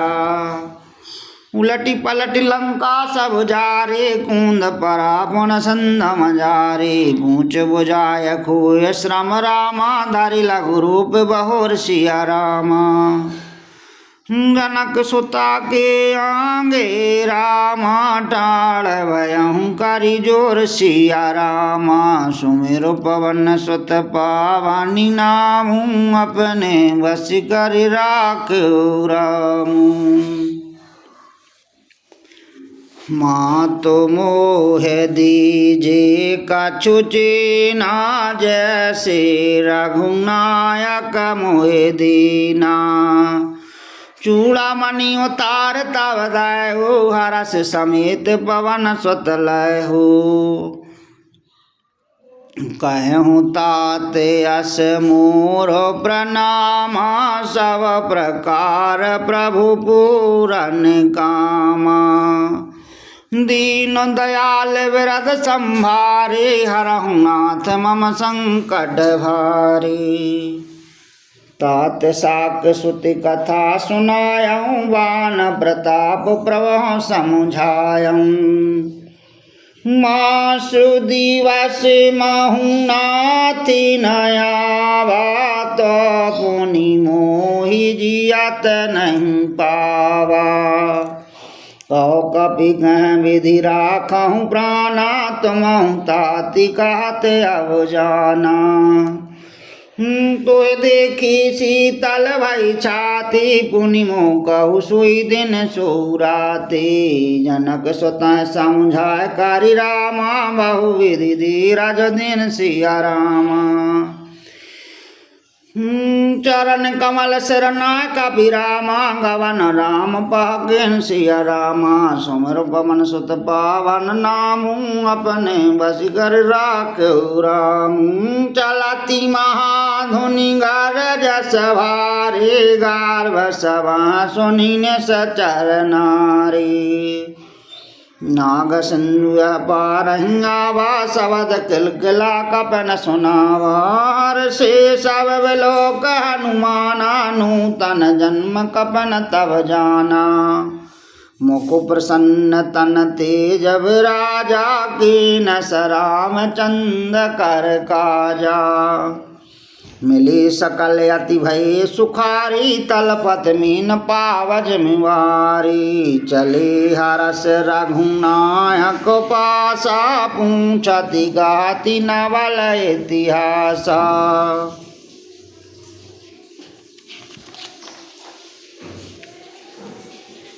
उलटी पलटी लंका सब जारे, कूंद परा पुन संधम जारे। पूछ बुझाय खोय श्रम रामा, धरि लघु रूप बहुर सिया रामा। जनक सुता के आंगे रामा, टाल भयहु करि जोर सिया रामा। सुमिर पवन सुत पावनी नामू, अपने बस करि राखहु रामू। मातो मोह दीजे कछु चीना, जैसे रघुनायक मोह दीना। चूड़ामणि उतार तब दयहु, हरस समेत पवन सुत लयहु। कहूँ तात यस मोर प्रणामा, सब प्रकार प्रभु पूरन कामा। दीन दयाल विरद संभारे, हरहु नाथ मम संकट भारी। तात साक सुति कथा सुनायऊँ, बान प्रताप प्रभु समुझायऊँ। मासु दिवस महु नाथि नयावा, तो पुनि मोहि जियत नहीं पावा। कहो कपि कह विधि राखहु प्राणा, तुमहु ताति कहत अब जाना। तोय देखी शीतल भई छाती, पुनि मोह कहु सोई दिन सोराते। जनक स्वतः समझाय करि रामा, बहु विधि धीरज दिन सिया रामा। चरण कमल सिर नाय कबीरामा गवन राम पागिन सिया रामा सुमर पवन सुत पावन नामू अपने बस कर राखऊ राम चलती महाधुनि गार जस भारे गार्भ सभा सुनी ने सचर नारी नाग सिंधु पारहियावा शबद किलकिला कपन सुनावार से सब विलोक हनुमाना नूतन जन्म कपन तब जाना मुख प्रसन्न तन तेज राजा की नस राम चंद कर काजा मिली सकल अति भय सुखारी तलपत मीन पावज मिवारी चले हरस रघुनायक पासा पूछति गाति नवल इतिहासा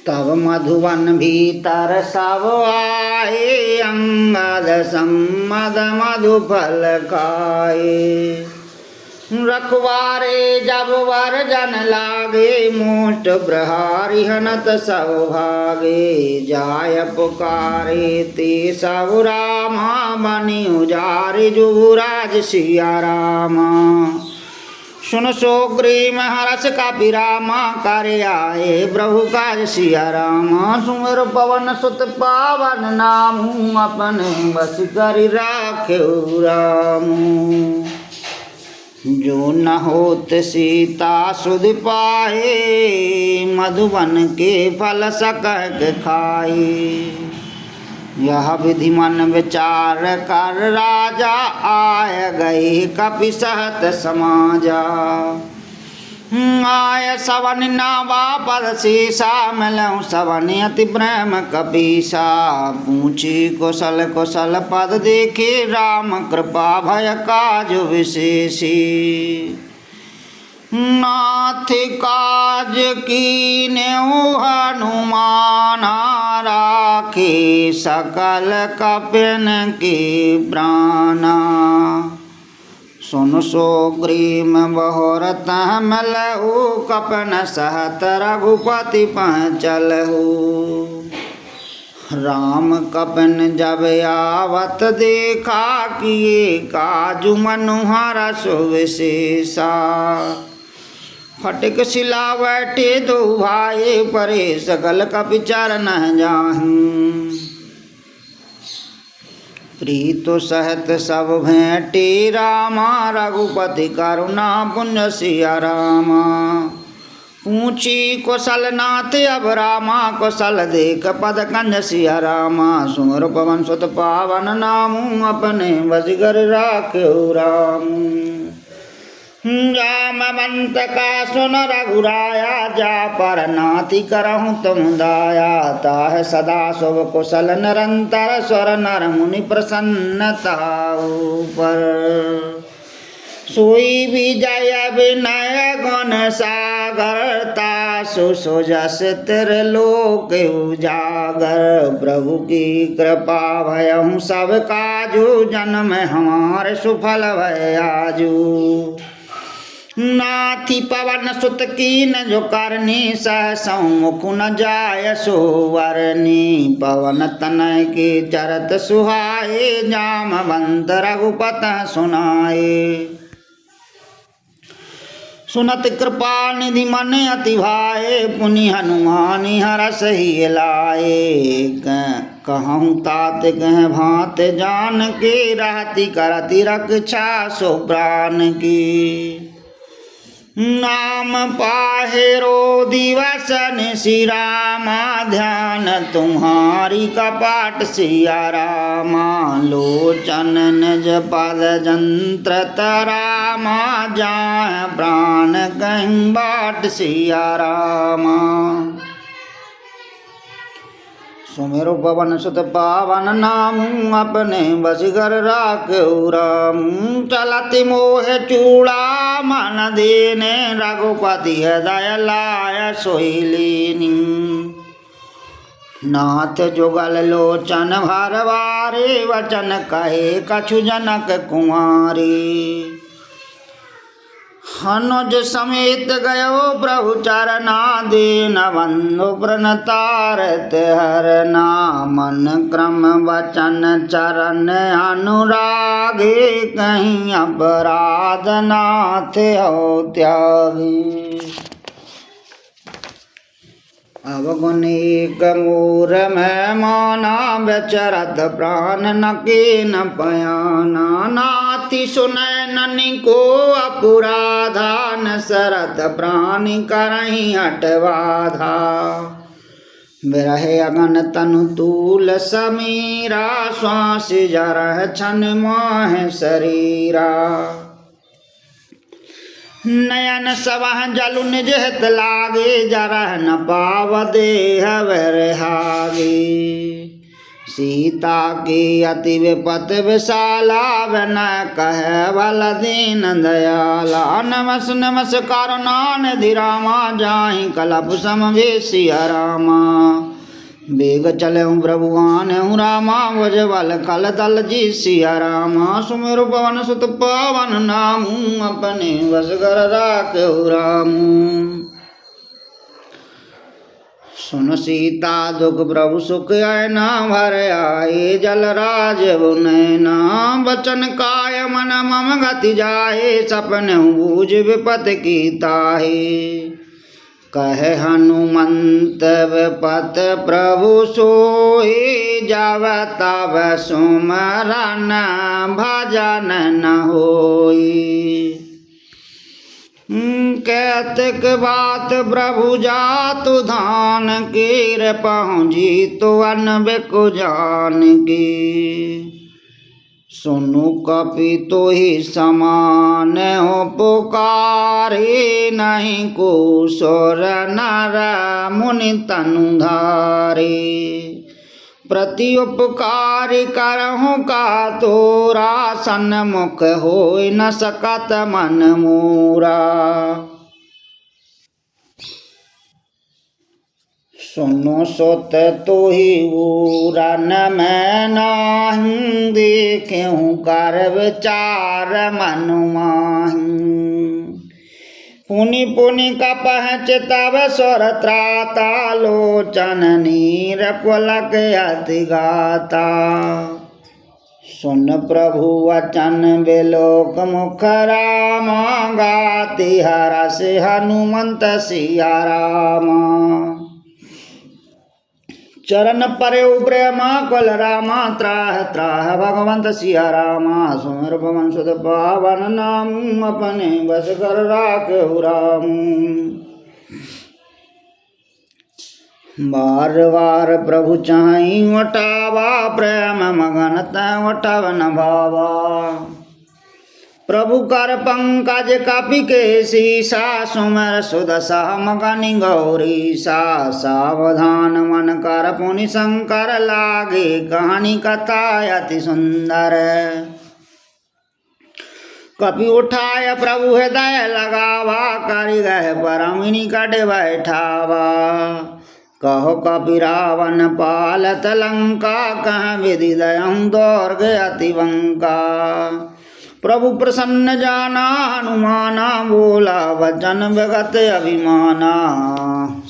तब मधुवन भीतर सब आए अंगद सम्मद मधुफल खाए रखवारे जब वर जन लागे मोष्ट प्रहारी हनत सब भागे जाय पुकारे ते सब रामा बनी उजारे जुराज सिया रामा सुन सुग्रीव हरस कपीरामा कर आए प्रभु काज सिया रामा सुमिर पवन सुत पावन नामू अपने बस कर राखेऊ रामू जो न होत सीता सुध पाए मधुबन के फल सकह खाए यह विधि मन विचार कर राजा आय गए कपि सहत समाजा आय सवन नावा पद शीसा मिलऊँ सवन अति प्रेम कपीसा पूछी कुशल कुशल पद देखे राम कृपा भय काज विशेषी नाथ काज कीन्हे हनुमाना राखे सकल कपिन के प्राणा सुन सुग्रीव बहुरत मलहु कपन सहत रघुपति पंचलहु राम कपन जब आवत देखा किए काजु मनुहर सुविशेषा फटिक शिला बैठे दो भाई परे सकल कपि चरण जाहूं प्रीत सहित सब भेंटे रामा रघुपति करुणा पुंज सिया रामा पूछी कुशल नाथ अब रामा कुशल देख पद कंज सिया रामा सुमर पवन सुत पावन नामू अपने बजगर राखेऊ रामू जामवंत का सुन रघुराया जा पर नाति करहूँ तुम दाया ताह सदा शुभ कुशल निरंतर स्वर नर मुनि प्रसन्नता पर सोई विजय विनय गुण सागर तासु सुजस त्रिलोक उजागर प्रभु की कृपा भयहु सब काजू जन्म हमारे सुफल भय आजू नाथी पवन सुत कीन जो करनी सहसौ मुख न जाय सो वरनी पवन तनय के चरत सुहाए जामवंत रघुपत सुनाए सुनत कृपा निधि मन अति भाए पुनि हनुमानि हरस ही लाए कहूँ तात कह भात जान के रहती करती रक्षा सो प्राण की नाम पाहेरो दिवस निशि रामा ध्यान तुम्हारी कपाट सिया रामा लोचन निज पद जंत्र रामा जाए प्राण कहीं बाट सिया रामा सुमेरु पवन सुत पावन नामू अपने बसगर राखेऊ रामू चलति मोह चूड़ा मन देने रघुपति हृदय लाय सोई लीनी नाथ जुगल लोचन भरवारे वचन कहे कछु जनक कुमारी अनुज समेत गयो प्रभु चरना दीन बंधु प्रणतारत हरना मन क्रम वचन चरण अनुरागे कहीं अपराध नाथ हो त्यागी। अवगुण एक मोर में माना बेचरत प्राण न के न पयाना नाथि सुनय ननि को अपराधा न सरत प्राणी करहि हटवाधा। बिरहे अगन तनु तूल समीरा श्वास जरह छन माह शरीरा। नयन सबह जलु निज हित लागे जरह न पाव देह बरहागे। सीता की अति विपत विशाला न कह बल दीन दयाला। नमस नमस करुणा निधिरामा जाहि कलप समवेशिया रामा। बेग चलऊँ प्रभुआन रामा वजवल कल तल जी सिया रामा। सुमिरु पवन सुत पावन नामू अपने बस कर राखहु रामू। सुन सीता दुख प्रभु सुख आयना भर आए जल राज नैना। बचन काय मन मम गति जाए सपन बूझ विपत की ताहे। कहे हनुमंत विपत प्रभु सोई जाव तब सुमरन भजन न होई। कैतक बात प्रभु जातु धान कीर पहुँची तो अनबिकु जान की। सुनु कपि तो ही समान हो पुकारे नहीं को सोर नर मुनि तनुधारे। प्रति उपकारी करहु का तोरा सन्मुख होय न सकत मन मोरा। सुनो सोत तो ही उरन मैं नाही देखूँ कर विचार मनु माही। पुनि पुनि कपह चितव सुर त्राता लोचन नीर पुलक अति गाता। सुन प्रभु वचन बिलोक मुख रामा गाति हरस हनुमंत सिया रामा। चरण पर्यु प्रेमा कुल रामा त्राह त्राह भगवंत सिया रामा। सुमिर पवन सुत पावन नाम अपने बस कर राखहु रामू। बार बार प्रभु चाहि उठावा प्रेम मगन तै उठव न भावा। प्रभु कर पंकज कपि केसीसा सुमिर सुदशा मगनि गौरीसा। सावधान मन कर पुनि शंकर लागे कहानी कथा अति सुंदर। कपि उठाय प्रभु हृदय लगावा करि गए परमिनी कट बैठावा। कहो कपि रावण पालत लंका कह विधि दयऊँ दौर्ग अति बंका। प्रभु प्रसन्न जाना हनुमाना बोला वचन विगत अभिमाना।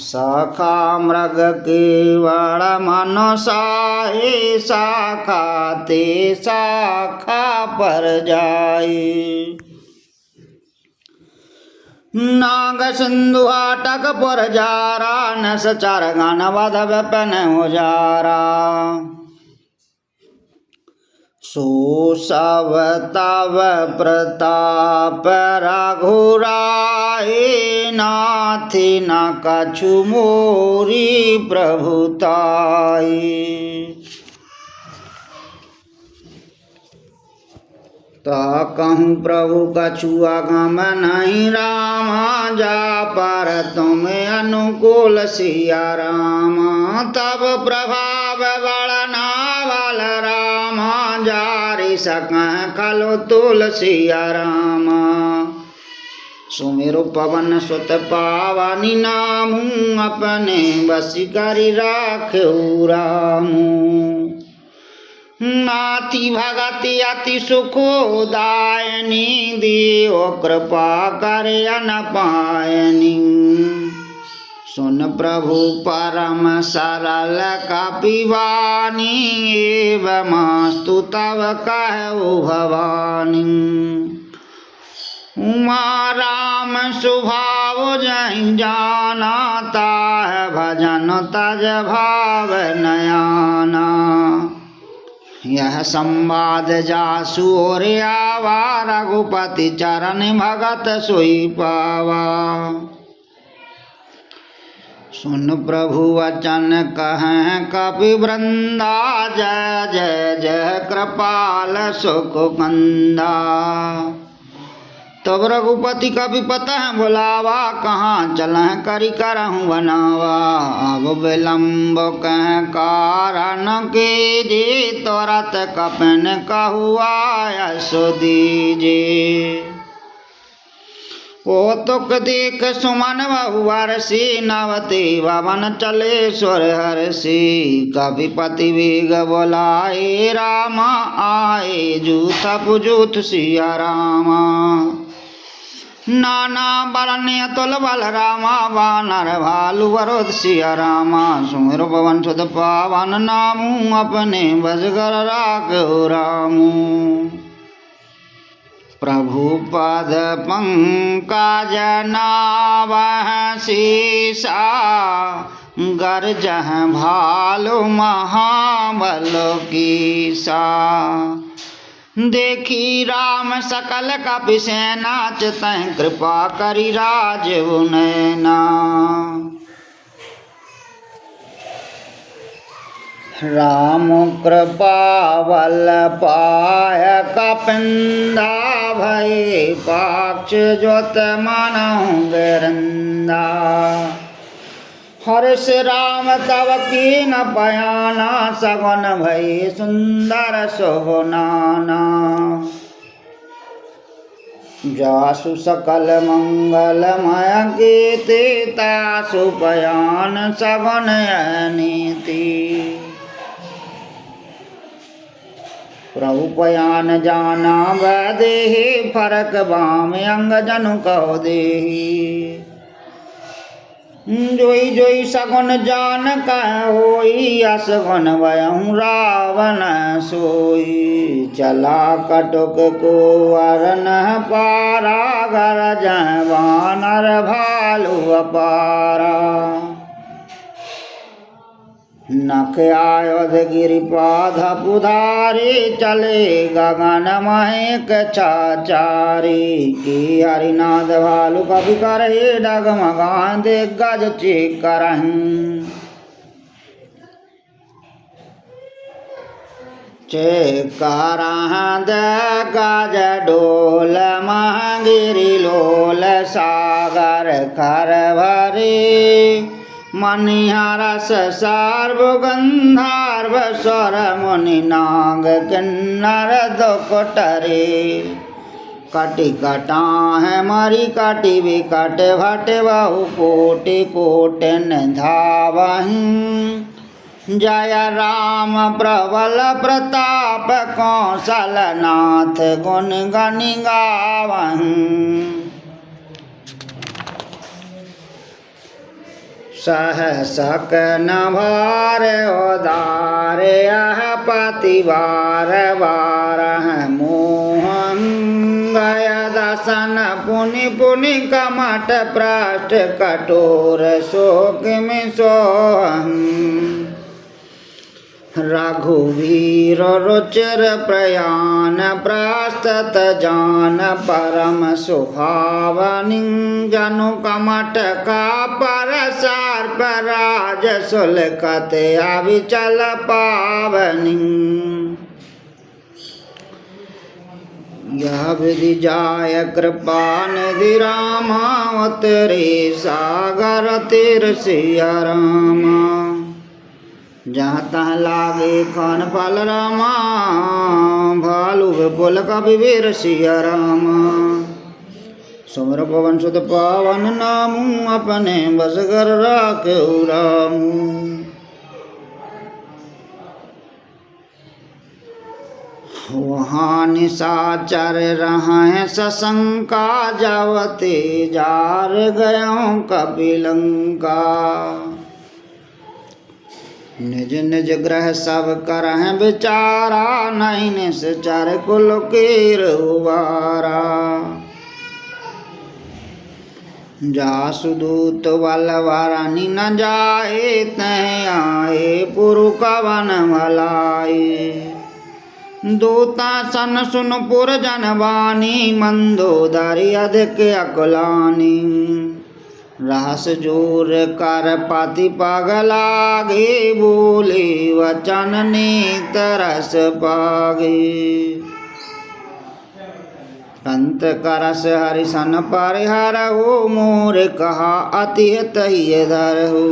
शाखा मृग केवल मन साहे शाखा ते शाखा पर जाए। नाग सिंधु हाटक पर जारा न सचार गान वध विपिन उजारा। सो सब तव प्रताप रघुराई नाथि न कछु मोरी प्रभुताई। ता कहूँ प्रभु कछु अगम नहीं रामा। जा पर तुम अनुकूल सिया रामा। तब प्रभाव बड़ना वाल रामा। जारी सकह खलो तुलसिया रामा। सुमिरु पवन सुत पावनी नामू अपने बस करि राखहु रामू। नाथी भगति अति सुखदायनी, देव कृपा कर न पायनी। सुन प्रभु परम सरल कपिवानी, एवमस्तु तव कहु भवानी। उमा राम स्वभाव जहि जाना, ताह भजन तज भाव नयाना। यह संवाद जासु और आवा, रघुपति चरण भगत सोई पावा। सुन प्रभु वचन कहें कपि वृंदा, जय जय जय कृपाल सुख कंदा। तब रघुपति कपि पतह बुलावा, कहाँ चलह करि करहूँ बनावा। अब विलम्ब कह कारण के जे, तुरत कपिन कहु आय सो दीजे। कौतुक देख सुमन बहु हर्षि, नवते भवन चले स्वर हर्षि। कपिपति वेग बोलाए, रामा आए जूथ पुजूथ सिया रामा। नाना बरन अतुल बल रामा, वानर भालु वरोध सिया रामा। सुमिर पवन सुत पावन, नामू अपने बजगर राखो रामू। प्रभु पद पंकज नावह शीसा, गरजह भालु महाबल कीसा। देखी राम सकल कपि सेना, चितहि कृपा करि राजउ नैना। राम कृपा बल पाय कपिंदा, भय पाक्ष ज्योत मानहु बेरंदा। हर्ष राम तव कीन पयाना, सगुन भय सुंदर शोभनाना। जासु सकल मंगलमय कीर्ति, तासु पयान सगुन नीति। प्रभु पयान जाना वैदेही, फरक बाम अंग जनु कहो देही। जोई जोई सगुन जान कह होई, असगुन वयं रावण सोई। चला कटुक को वरन पारा, गरज वानर भालु अपारा। नख आयुध गिरिपाध पुधारी, चले गगन महक चाचारी। की हरिनाद भालु कपि करहि, डगमगान दिग्गज चेक करहीं। चेक करहीं दिग्गज डोल, महगिरि लोल सागर कर भरे। मनिहारस सार्व गंधर्व स्वर, मुनि नाग किन्नर दुकुटरे। कटि कटाह मरि कटि विकट, भट बहु कोटि कोटिन धावहीं। जय राम प्रबल प्रताप, कौशल नाथ गुण गनि गावहीं। सहसक न भार उदार, यह पतिवार बारह मोहं। गय दसन पुनि पुनि कमठ, पृष्ठ कठोर शोक में सोहं। रघुवीर रुचिर प्रयाण, प्रस्तत जान परम सुहावनी। जनु कमठ का पर सर्प, राज सुलकत अविचल पावनी। यह विधि जाय कृपा निधि रामा, उतरे सागर तीर सिया रामा। जहाँ तहाँ लागे खान फल रामा, भालु विपुल कपि वीर सिया रामा। सुमिर पवन सुत पावन, नामू अपने बसगर राखो रामू। वहाँ निशाचर रहें सशंका, जावते जार गयों कपिलंका। निज निज ग्रह सब करह विचारा, नहीं निश्चर कुल कीर उबारा। जासुदूत बलवारानी न जाए, तह आए पुरु कवन भलाए। दूता सन सुन पुर जनवानी, मंदोदरी अधिक अकुलानी। रहस जोर कर पाति पगलागे, बोले वचन नीत रस पागे। अंत करस हरिसन परिहरहु, मोर कहा अति हितैय धरहु।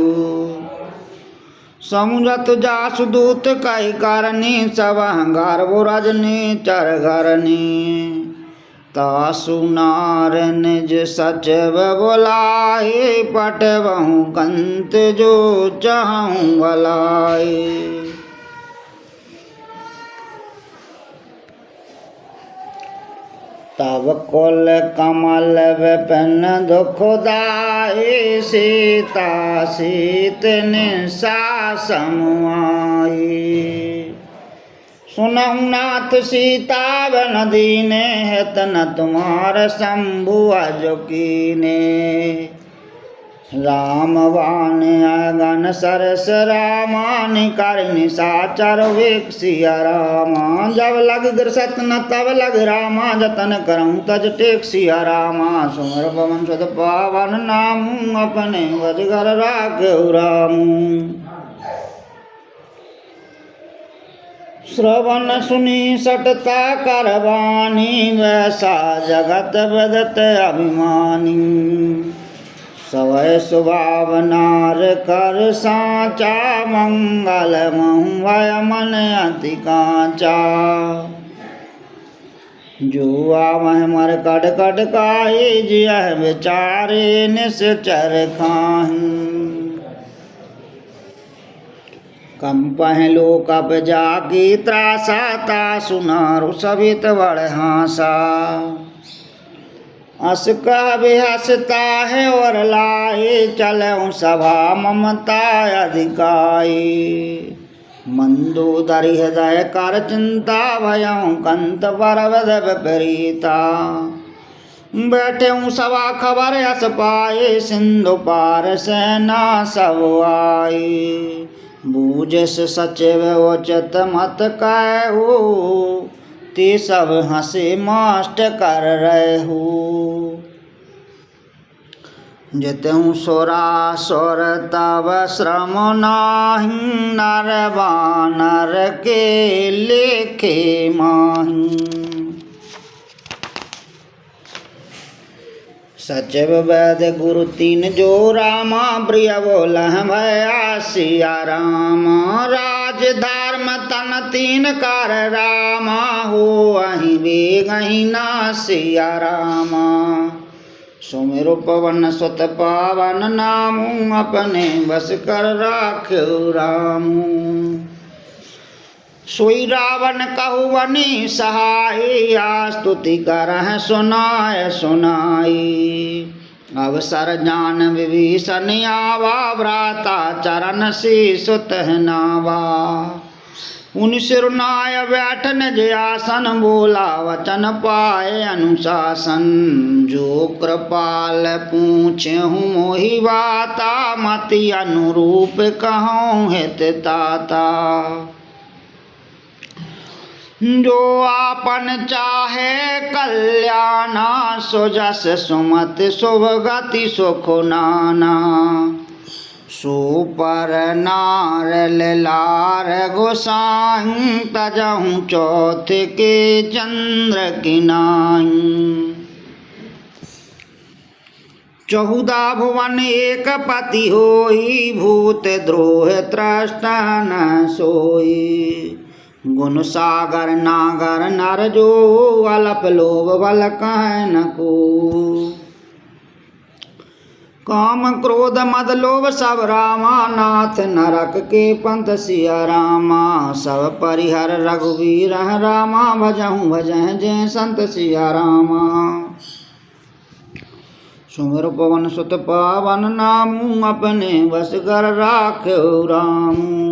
समुझत जासुदूत कहि करनी, सब गर्भ रजनी चर घरनी। तासु नार निज सचिव बुलाए, पटबहु कंत जो चाहूं भलाए। तब कुल कमल विपिन दुखदाई, सीता सीत निशा समुआई। सुनहु नाथ सीता बन दीने, हित न तुम्हार शंभु अजो कीने। राम बाण अगन सरस रामा, निकर निशाचर वेक्सिया रामा। जब लग गिरसत न तब लग रामा, जतन करऊँ तज टेक्सिया रामा। सुमर पवन सुत पावन नामू, अपने वजगर राख्यऊ रामू। श्रवण सुनी सटता करवानी, वैसा जगत विदित अभिमानी। सवय स्वभाव नार कर साचा, मंगल महु मन अति कांचा। जो आवह मर कट कट काहे, जियह विचारे निश्चर खाहीं। कंपह लोकप जाकी त्रासा, तासु नारु सभित बड़ हासा। अस कह बेहसता है और लाए, चलऊँ सभा ममता अधिकाई। मंदोदरी हृदय कर चिंता, भयऊँ कंत परवद विपरीता। बैठेऊँ सभा खबर यस पाए, सिंधु पार सेना सब आई। बूझस सचिव उचित मत कहू, ते सब हंसे मास्ट कर रहू। जितऊँ सुरासुर तब श्रम नाही, नर बानर के लेखे माही। सचिव वैद्य गुरु तीन जो रामा, प्रिय बोलह भया सिया रामा। राज धर्म तन तीन कर रामा, हो अहि बेगहि ना सिया रामा। सुमिरु पवन सुत पावन नामू, अपने बस कर राख्यऊ रामू। सोई रावण कहु बनी सहाय, स्तुति करह सुनाय सुनाई। अवसर जान विभीषण आवा, भ्राता चरण से सुत नावा। उन सिरुनाय बैठ निज आसन, बोला वचन पाए अनुशासन। जो कृपाल पूछहु मोहि बाता, मति अनुरूप कहूँ हित ताता। जो आपन चाहे कल्याणा, सो जस सुमत शुभ गति सुख नाना। सो पर नार लार गोसाई, तजहु चौथ के चंद्र किनाई। 14 भुवन एक पति होई, भूत द्रोह त्रष्टा न सोई। गुण सागर नागर नर जो, अलप लोभ बल कह न को। काम क्रोध मद लोभ सब रामा, नाथ नरक के पंथ सिया रामा। सब परिहर रघुवीर रामा, भजहु भजह जय संत सिया रामा। सुमिर पवन सुत पावन नामू, अपने बस कर राख्यो रामू।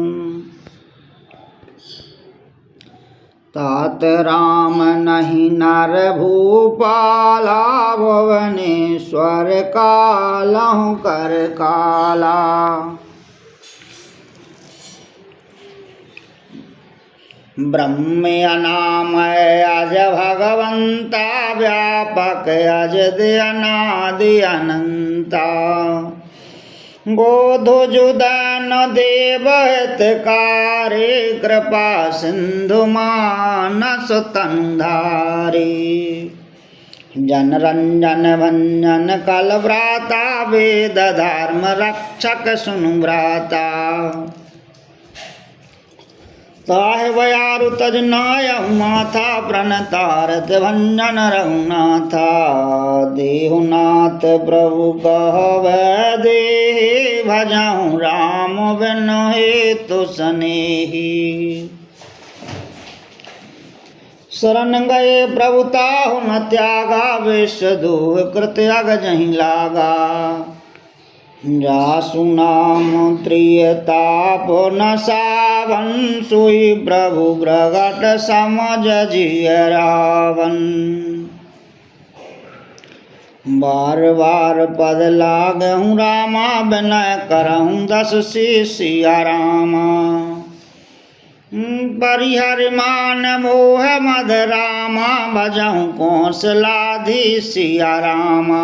तात राम नहीं नर भूपाला, भुवनेश्वर कालहु कर काला। ब्रह्म अनामय अज भगवंता, व्यापक अज अनादि अनंता। गोधुजुदन देव हितकारी, कृपा सिंधु मानस तनुधारी। जन रंजन भंजन कल व्राता, वेद धर्म रक्षक सुनु व्राता। ताहि बयारु तज नायहु माथा, प्रणतारत भंजन रघुनाथा। देहुनाथ प्रभु कहबै देहि, भजहु राम बिनु हेतु सनेही। शरण गए प्रभु ताहु न त्यागा, विष दूह कृत अगजहि लागा। जासु नाम त्रियताप न सावन, सोई प्रभु प्रगट समझ जिय रावण। बार बार पद लागहु रामा, विनय करहु दस सिया रामा। परिहर मान मोह मद रामा, भजहु कौशलाधि सिया रामा।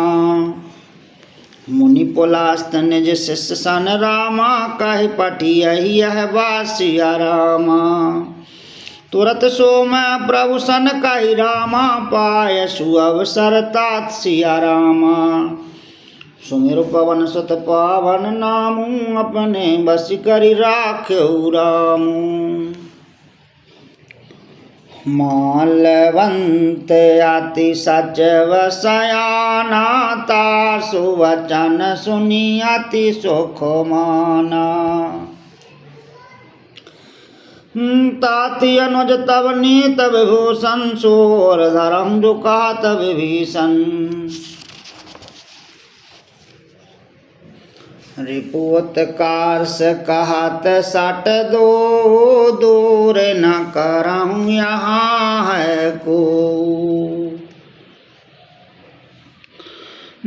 मुनि पुलास्त निज शिष्य सन रामा, कहि पठियहि यह बासिया रामा। तुरत सो मैं प्रभु सन कहि रामा, पाय सुअवसर तात सिया रामा। सुमिर पवन सुत पावन नामू, अपने बस करि राख्यो रामू। मालवंत अति सच वसयाना, तासु वचन सुनी अति सुख माना। ताति अनुज तब नीत विभूषण, सोर धरम जो कहत विभीषण। रिपोत कारस कहत सट दो, दूर न करहूँ यहाँ है को।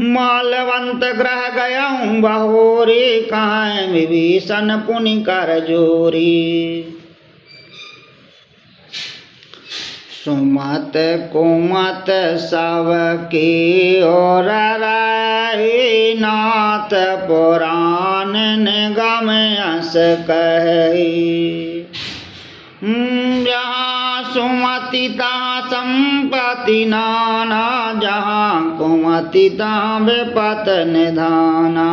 मालवंत ग्रह गयऊँ बहोरी, काहे विभीषण पुनि कर जोरी। सुमत कुमत सब की ओर रही, नाथ पुराण निगम यस कही। जहाँ सुमति तहाँ संपत्ति नाना, जहाँ कुमति तहाँ विपत निधाना।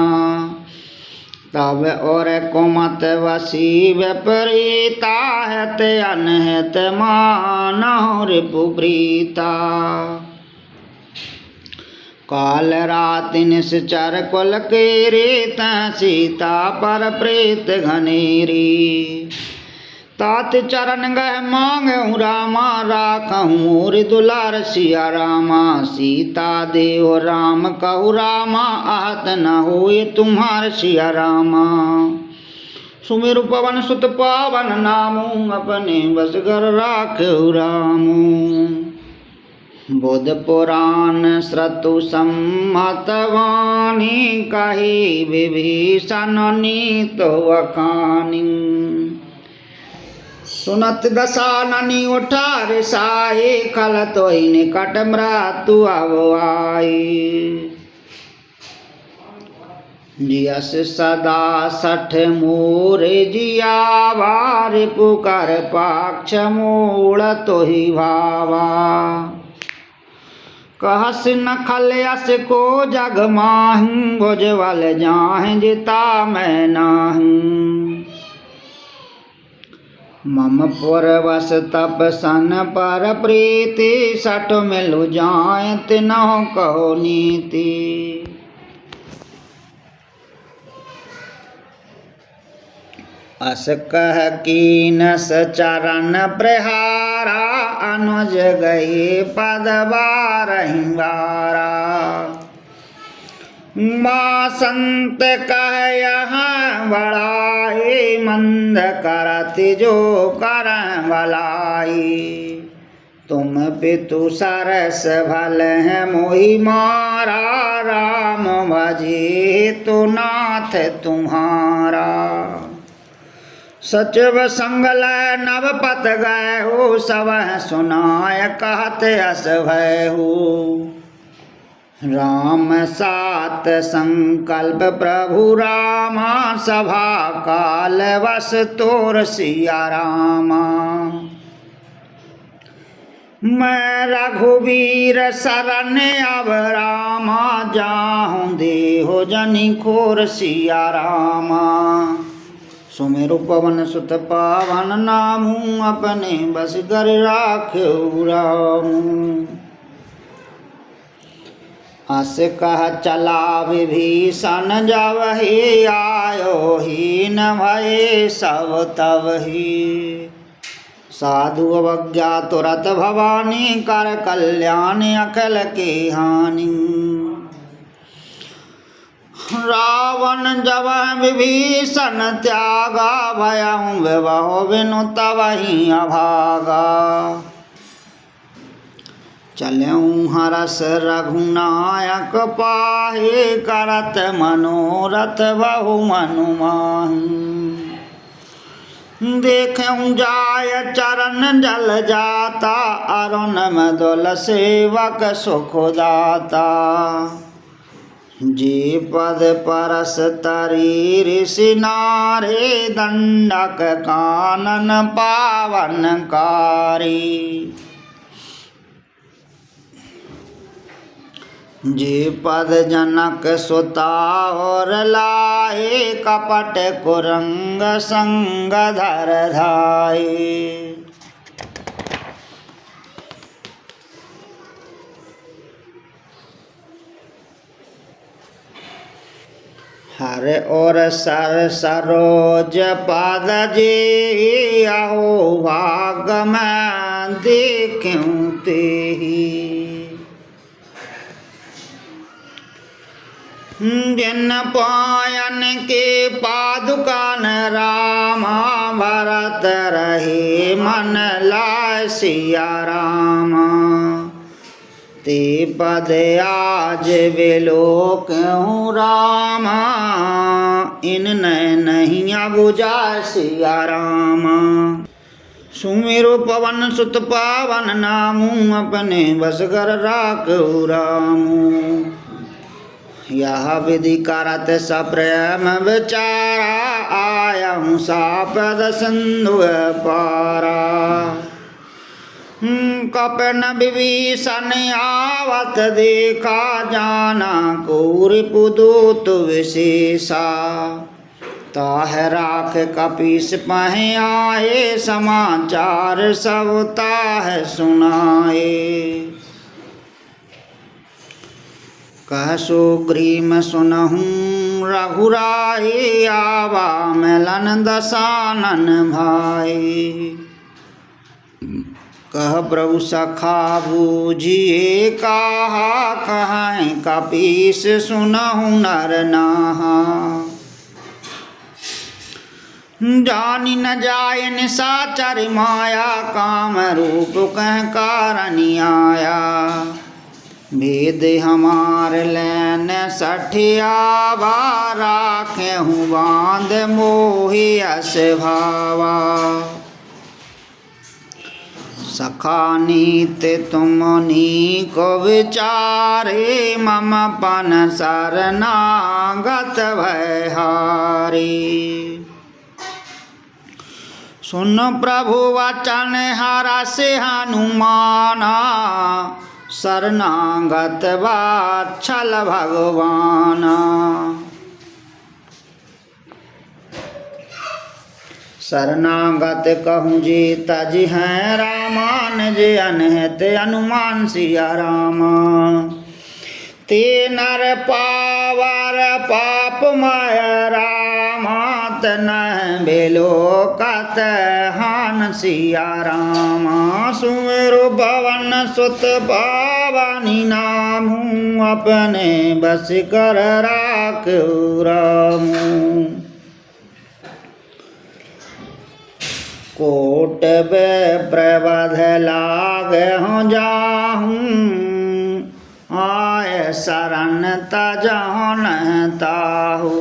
तब और कुमत वसी विपरीता, हित अनहित मानहु रिपु प्रीता। काल राति निश्चर कुल केरी, तै सीता पर प्रीत घनेरी। तात चरण गह मांगहु रामा, राखहु मोर दुलार सिया रामा। सीता देव राम कहु रामा, आहत न होए तुम्हार सिया रामा। सुमिर पवन सुत पावन नामू, अपने बस कर राख्यो रामू। बुध पुराण श्रुतु सम्मत वाणी, कही विभीषण नीत वखानी। सुनत दसाननी उठार साहे, खल तोहि निकट मृत्यु अब आई। जियस सदा सठ मोरे जियावा, रिपु कर पाक्ष मूल तोहि भावा। कहस न खलयस को जग माहूँ, भुजबल जाहि जिता मैं नाहूँ। मम पुरवस तप सन पर प्रीति, सठ मिलु जाय तिनहु कहो नीति। अस कह कीनस चरण प्रहारा अनुज गए पद बारहि बारा। संत कह यहाँ बड़ाई मंद करत जो कर भलाई। तुम पितु सरस भल है मोहि मारा राम भजे तो नाथ तुम्हारा। सचिव संगल नवपत गए हो सब सुनाय कहत अस भय हो। राम सात संकल्प प्रभु रामा सभा काल वस तोर सिया रामा। मैं रघुवीर शरण अब रामा जाहूँ देहो जनि खोर सिया रामा। सुमेरु पवन सुत पावन नामू अपने बस कर राख्यो रामू। अस कह चला विभीषण जब ही आयो हीन भये सब तब ही। साधु अवज्ञा तुरत भवानी कर कल्याण अखिल के हानि। रावण जब विभीषण त्यागा भयं विभव बिनु तबहि अभागा। चलऊँ हरस रघुनायक पाहे करत मनोरथ बहु मनु माहि। देखूँ जाय चरण जल जाता अरुण मदुल सेवक सुख दाता। जे पद परस तरी ऋषि नारे दंडक कानन पावन कारी। जे पद जनक सुता और लाए कपट कुरंग संग धर धाये। हर और सर सरोज पद जे आहो भाग में देखूं तेहि। जिन पायन के पादुकान रामा भरत रहे मन लाय सिया रामा। ते पद आज विलोक हूँ रामा इन नहीं बुझा सिया रामा। सुमेरु पवन सुत पावन नामू अपने बस कर राखो रामू। यह विधि करत सप्रेम विचारा आया हूँ सापद सिंधु पारा। कपन विभीषण आवत देखा जाना कोरि पुदूत विशेषा। ताह राख कपीस पहे आए समाचार सब ताह सुनाए। कह सुग्रीव सुनहूँ रघुराई आवा मिलन दसानन भाई। कह प्रभु सखा बूझिए कहा कहें कपीस सुनहूँ नर नाहा। जानी न जाय निशाचर माया काम रूप कह कारण आया। भेद हमार लैन सठिया राखे हूँ बांध मोहि अस भावा। सखा नीत तुमनी को विचारे मम पन शरणागत भयहारी। सुन प्रभु वचन हरषि हनुमाना शरणागत वात्सल भगवाना। शरणागत कहूँ जे तज हैं रामान जे अनहत अनुमान सिया रामा। ते नर पावर पापमय रामा मात न बेलो कत हान सिया रामा सुमेरो भवन सुत पावनी नामू अपने बस कर राख्यो रामू कोट प्रबध लाग हो जाहूँ आय शरण तजहु न ताहू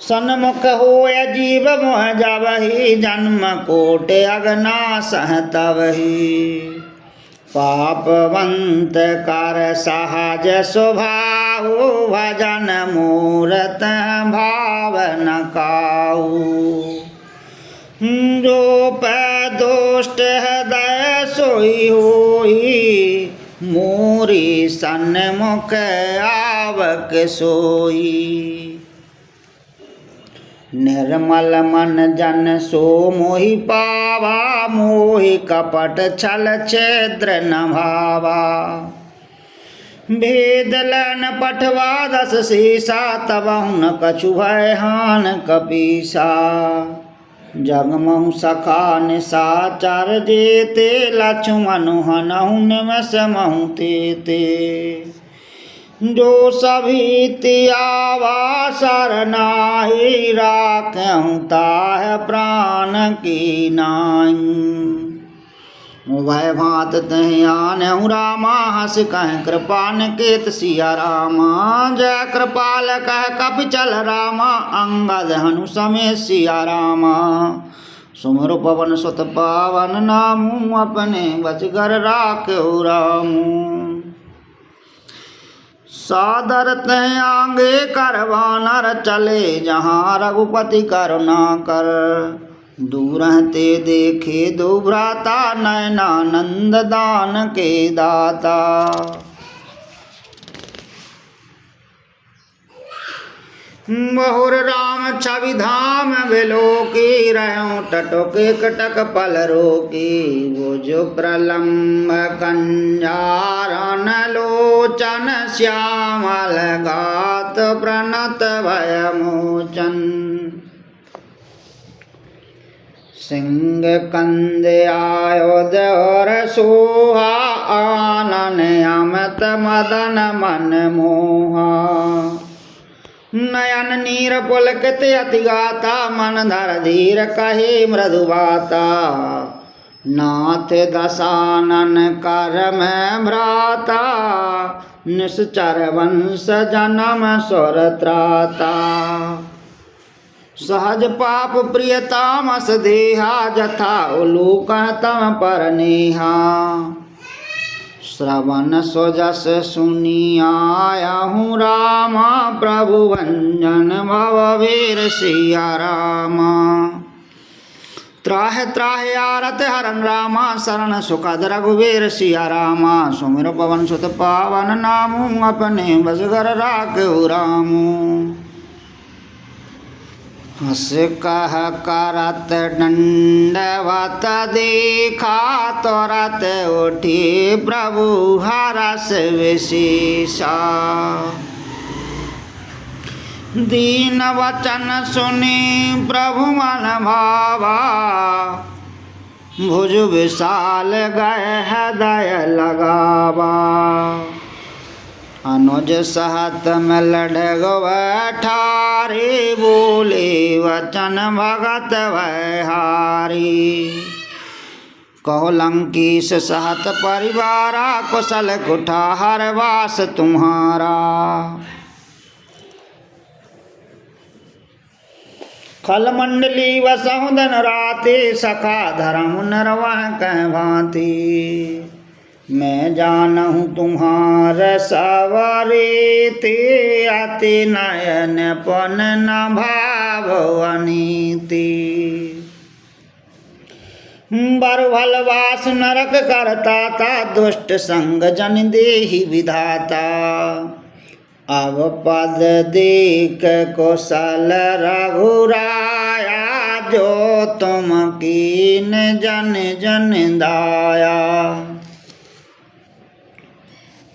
सन्मुख होय जीव मोह जावही जन्म कोट अगना सहतवही पापवंत कर सहज स्वभाव भजन मूरत भाव न काऊ जो पै दुष्ट हृदय सोई होई मोरी सन्मुख आवक सोई निर्मल मन जन सो मोहि पावा मोहि कपट छल छिद्र न भावा भेद लन पठवा दस सीसा तब न कछु भय हान कपीसा जगमहु सखा निशाचर जेते लक्ष्मण हनहु निवसमहु तेते जो सभी त्यावा सरनाही राखहु ताह प्राण की नाई वह भात तह आनहु रामा हस कह कृपान केत सिया रामा जय कृपाल कह कपिचल रामा अंगद हनु समेत सिया रामा सुमरु पवन सुत पावन नामू अपने बचकर राख्यो रामू सादर तह आंगे करवानर चले जहाँ रघुपति करुणा कर दूर ते देखे दो भ्राता नयनानंद दान के दाता बहुर राम छवि धाम विलोकी रहो टटोके कटक पल रोकी वो जो प्रलम्ब कंजारन लोचन श्यामल गात प्रणत भय मोचन सिंह कंद आयोध और सोहा आनन अमत मदन मन मोहा नयन नीर पुलकित अति गाता मन धर धीर कहे मृदु बाता नाथ दशानन कर में भ्राता निश्चर वंश जन्म स्वर त्राता सहज पाप प्रियतामस देहा जथा उलूकन तम पर नेहा श्रवण सोजस सुनी आया हूँ रामा प्रभु भंजन भववीर सिया रामा त्राह त्राह आरत हरन रामा शरण सुखद रघुवीर सिया रामा सुमिर पवन सुत पावन नामू अपने बसगर राख्यो रामू हस कह करत दंडवत देखा तुरत उठी प्रभु हरस विशेषा दीन वचन सुनी प्रभु मन भावा भुज विशाल गए हृदय लगावा अनुज सहत में लड़ ठारे बोले वचन भगत हारी कहो लंकीश सहत परिवारा कुशल कुठार वास तुम्हारा खल मंडली वसुधन राते सखा धर्म नरवह कह भांति मैं जानहूँ तुम्हार सवारे ते अति नयन पन न भाव अनीति बरभलवास नरक करता था दुष्ट संग जन देहि विधाता अब पद देख कौशल रघुराया जो तुम कीन जन जन दाया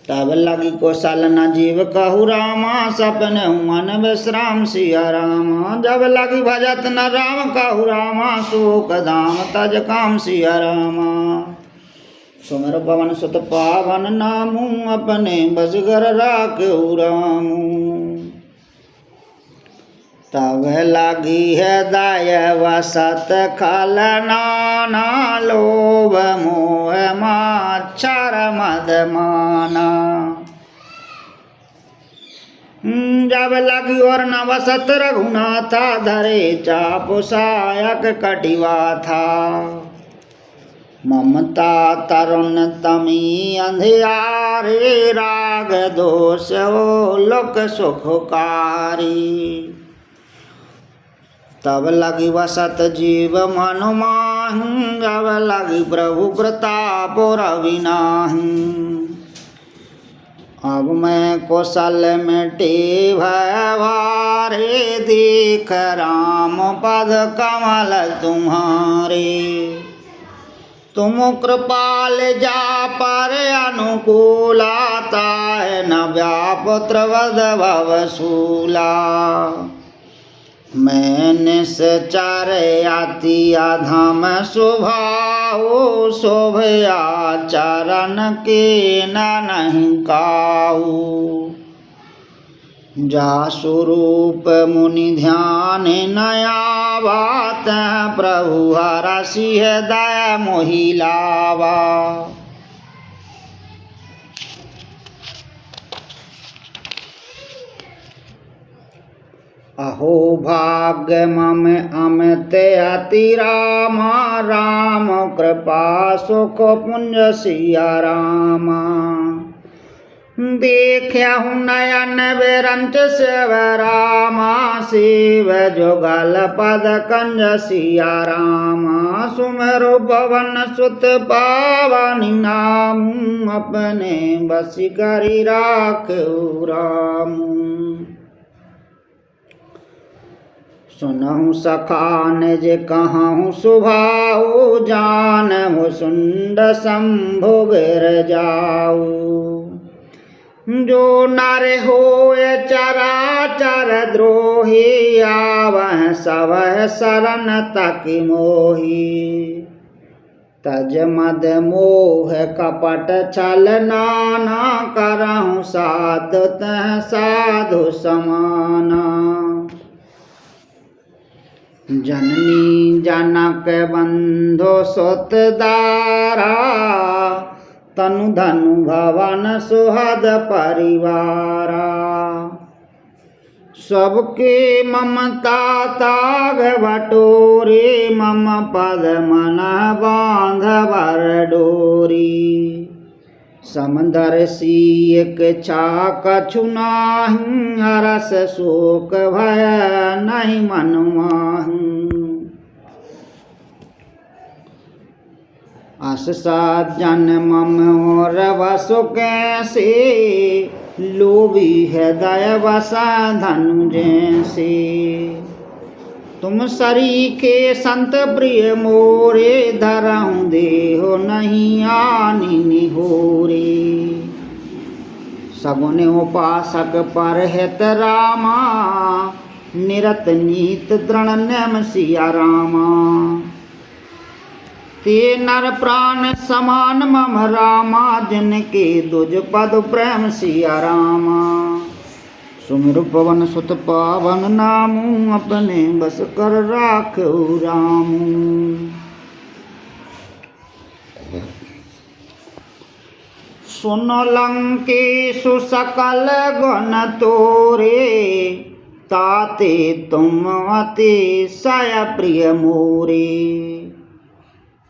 तब लगी कौशल न जीव कहु रामा, सपने मन विश्राम सिया रामा। जब लगी भजत न राम कहु रामा, शोक धाम तज काम सिया रामा। सुमिर पवन सुत पावन नामू, अपने बसगर राखहु रामू। तब लगी है दाय वसत खल नाना, लोभ मोह माच्छर मद माना। जब लगी और न वसत रघुनाथा, धरे चाप सायक कटिवा था। ममता तरुण तमी अंधियारे, राग दोष वो लोक सुखकारी। तब लगी वसत जीव मनु माही, जब लगी प्रभु प्रताप रविनाही। अब मैं कौशल मिटे भय भारे, देख राम पद कमल तुम्हारे। तुम कृपाल जा पर अनुकूलाता है, न व्यापुत्र वद भवशूला। मैं निश्चर आति अधम स्वभाव, शोभया चरण के न नहीं काऊ। जा स्वरूप मुनि ध्यान नया बात, प्रभु हरसि दया मोहि लावा। अहो भाग्य मम अमित अति रामा, राम कृपा सुख पुंज सिया रामा। देखहु नयन बिरंच शिव रामा, शिव जुगल पद कंज सिया रामा। सुमिरु पवन सुत पावन नामू, अपने बस करि राखहु रामू। सुनहु सखा निज कहूँ सुभाऊ, जानहु सुंड शंभु गिर जाऊ। जो नर होय चराचर द्रोही, आवह सबह शरण तकि मोही। तज मद मोह कपट छल नाना, करहु साध तह साधु समाना। जननी जनक बंधु सुत दारा, तनु धनु भवन सुहद परिवारा। सबके ममता ताग बटोरे, मम पद मन बांध बर डोरी। समंदर सी एक छा कछु नाही, हरस शोक भय नहीं मन माही। अस साजन मम और वसु कैसे, लोभी है दया वसा धनु जैसे। तुम सरीखे संत प्रिय मोरे, धरहु देहो नहीं आनी निहोरे। सगुन उपासक पर हित रामा, निरत नीत दृढ़ नेम सिया रामा। ते नर प्राण समान मम रामा, जिनके दुज पद प्रेम सिया रामा। सुमिर पवन सुत पावन नामू, अपने बस कर राखहु रामू। सुन लंकेशु सकल गुण तोरे, ताते तुम अतिशय प्रिय मोरे।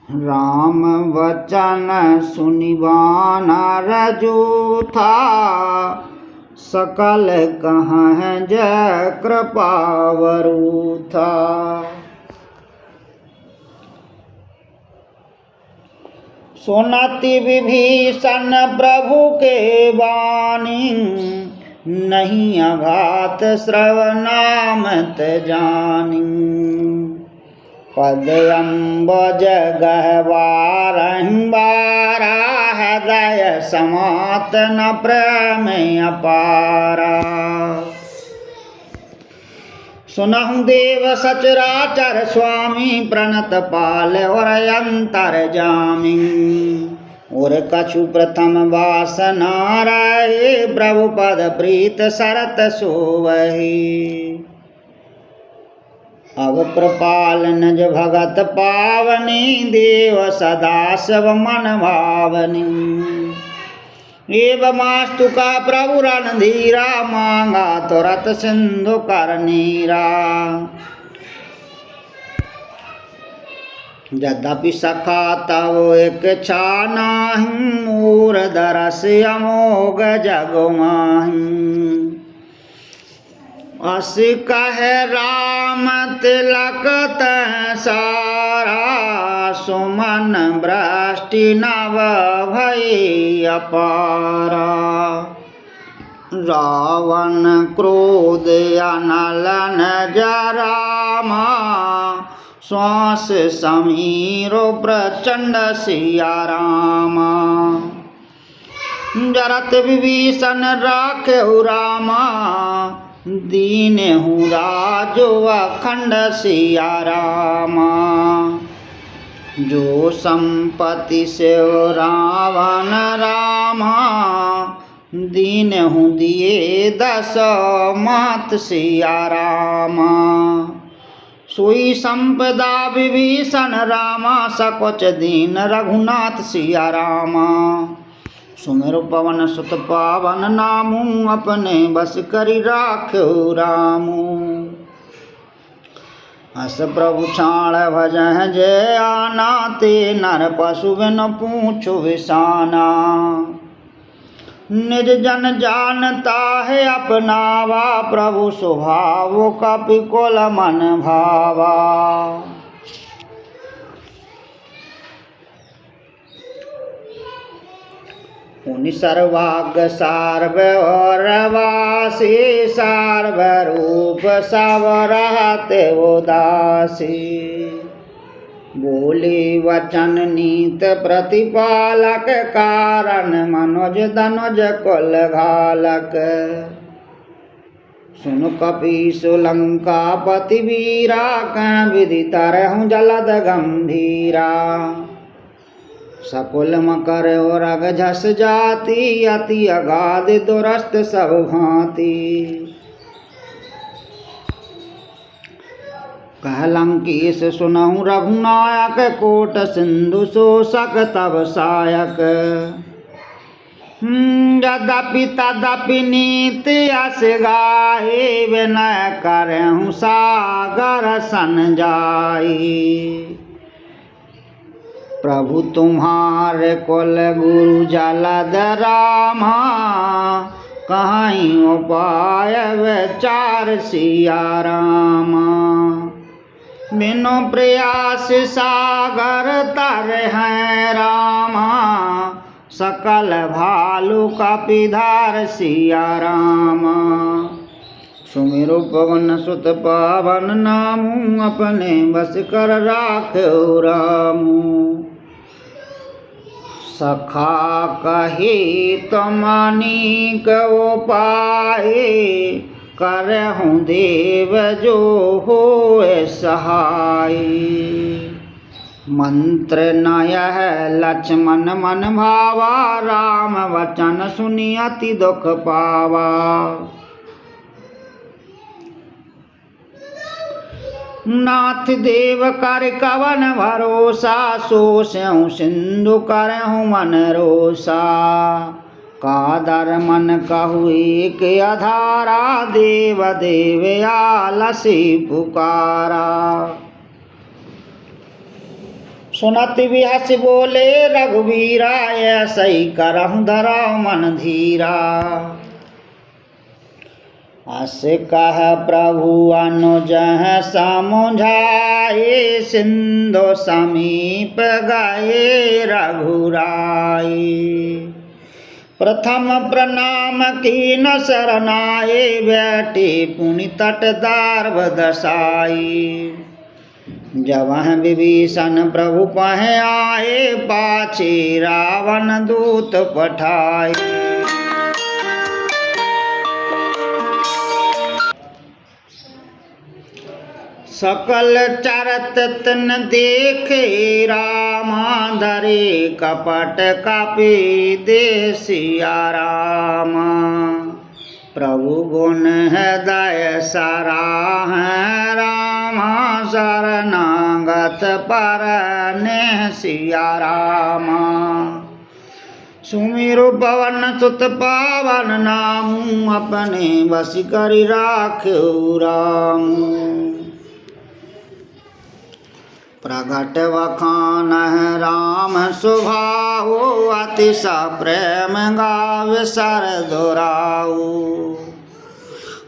राम वचन सुनि वानर जो था, सकल कहाँ जय कृपावरु था। सुनति विभीषण प्रभु के वाणी, नहीं अघात श्रवनामत जानी। पदयम्बज गहवारंबारा हृदय समात न प्रेम अपारा। सुनहु देव सचराचर स्वामी प्रणत पाल और अंतर जामी। और कछु प्रथम वासना रहे प्रभु पद प्रीत सरत सोवही। अब कृपाल निज भगत पावनी देव सदा शिव मन भावनी। एवमास्तु का प्रभु रणधीरा मांगा तुरत सिंधु कर नीरा। यद्यपि सखा तव इच्छा नाहि मूर दरस अमोघ जग माहि। अस कह राम तिलक सारा सुमन वृष्टि नव भय अपारा। रावण क्रोध अनलन जरामा श्वास समीरो प्रचंड सिया रामा। जरत विभीषण राखेहु रामा दीन हूँ राजो अखंड सिया रामा। जो संपत्ति से रावण रामा दीन हूँ दिए दस मात सिया रामा। सोई संपदा विभीषण रामा सकुच दीन रघुनाथ सिया रामा। सुमिरु पवन सुत पावन नामू अपने बस करि राख्यो रामू। हस प्रभु छाड़ भजह जय आना ते नर पशु बिन पूछो विसाना। निज जन जानता है अपनावा प्रभु स्वभाव कपि कुल मन भावा। पुनि सर्वाग सार्वरवासी सार्वरूप सब रहते उदासी। बोले वचन नीत प्रतिपालक कारण मनोज धनुज कुल घालक। सुनु कपीस लंका पति वीरा कै विधि तरहु जलद गंभीरा। सकुल मकर और अग झस जाती अति अगाध दुरस्त सब भांति। कह लंकेश सुनहु रघुनायक कोट सिंधु शोषक तब सायक। यद्यपि तदपि नीति अस गाहे विनय करहु सागर सन जाई। प्रभु तुम्हारे कुल गुरु जलद रामा कहीं उपाय विचार सिया रामा। बिनु प्रयास सागर तर हैं रामा सकल भालू कपिधार सिया रामा। सुमिरु पवन सुत पावन नामू अपने बस कर राख्यो रामू। सखा कही तुम अनीक उपाय करहु देव जो होए सहाय। मंत्र नय लक्ष्मण मन भावा राम वचन सुनि अति दुख पावा। नाथ देव कर कवन भरोसा सो स्यों सिंधु करहु मन रोसा। कादर मन कहु एक अधारा देव देव आलसी पुकारा। सुनति बिहस बोले रघुवीरा ऐसई करहु धराउ मन धीरा। अस कह प्रभु अनुज समुझाए सिंधु समीप गए रघुराई। प्रथम प्रणाम कीन शरणाए बैठे पुनि तट दार्व दसाई। जब विभीषण प्रभु पह आए, पाछे रावण दूत पठाए। सकल चरत तन देखे, रामा धरे कपट कापे दे सिया रामा। प्रभु गुण हृदय सराह, रामा शरणागत परने सिया रामा। सुमिरु पवन सुत पावन नामु, अपने बस करि राख्यो रामु। प्रगट वखान राम स्वभाव, अतिशा प्रेम गावे सर दोराऊ।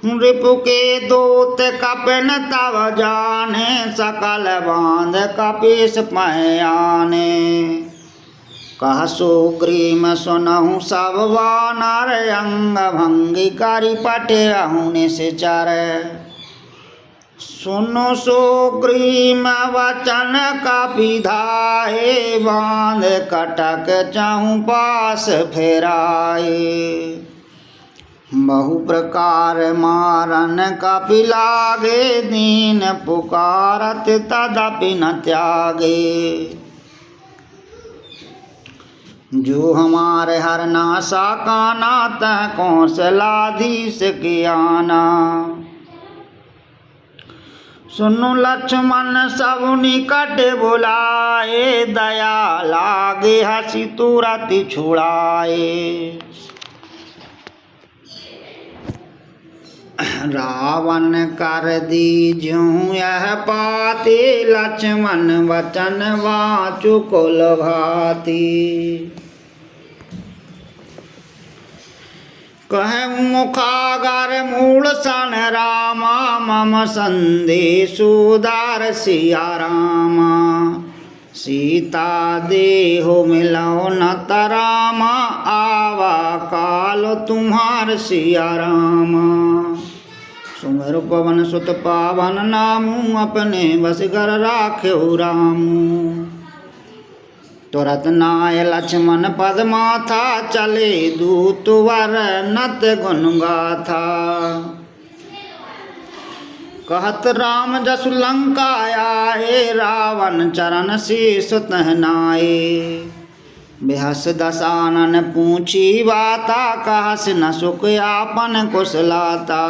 रिपु के दूत कपिन तव जाने, सकल बांध कपीस पहयाने। कह सुग्रीव सुनहु सब वानर, अंग भंगी करि पटे अहु निश्चर। सुनो सुग्रीव वचन कपिधाए, बांध कटक चाहु पास फेराए। बहु प्रकार मारन कपि लागे, दीन पुकारत तदपि न त्यागे। जो हमारे हरनासा काना, तह कौशलाधीश के आना। सुनु लक्ष्मण सब निकट बुलाए, दया लागे हसी तुरत छुड़ाए। रावण कर दीजूं यह पाती, लक्ष्मण वचन वाचु कुल भाती। कह मुखागर मूल सन रामा, मम संदेशु दार सिया रामा। सीता देहो मिलो न तरामा, आवा काल तुम्हार सिया रामा। सुमिरु पवन सुत पावन नामु, अपने बस कर राख्यो रामु। तुरत नाय लक्ष्मण पद माथा, चले दूत वर नत गुण गाथा। कहत राम जसु लंका आए, रावण चरण शीस तह नाए। बेहस दसानन पूछी बाता, कहस न सुख आपन कुशलाता।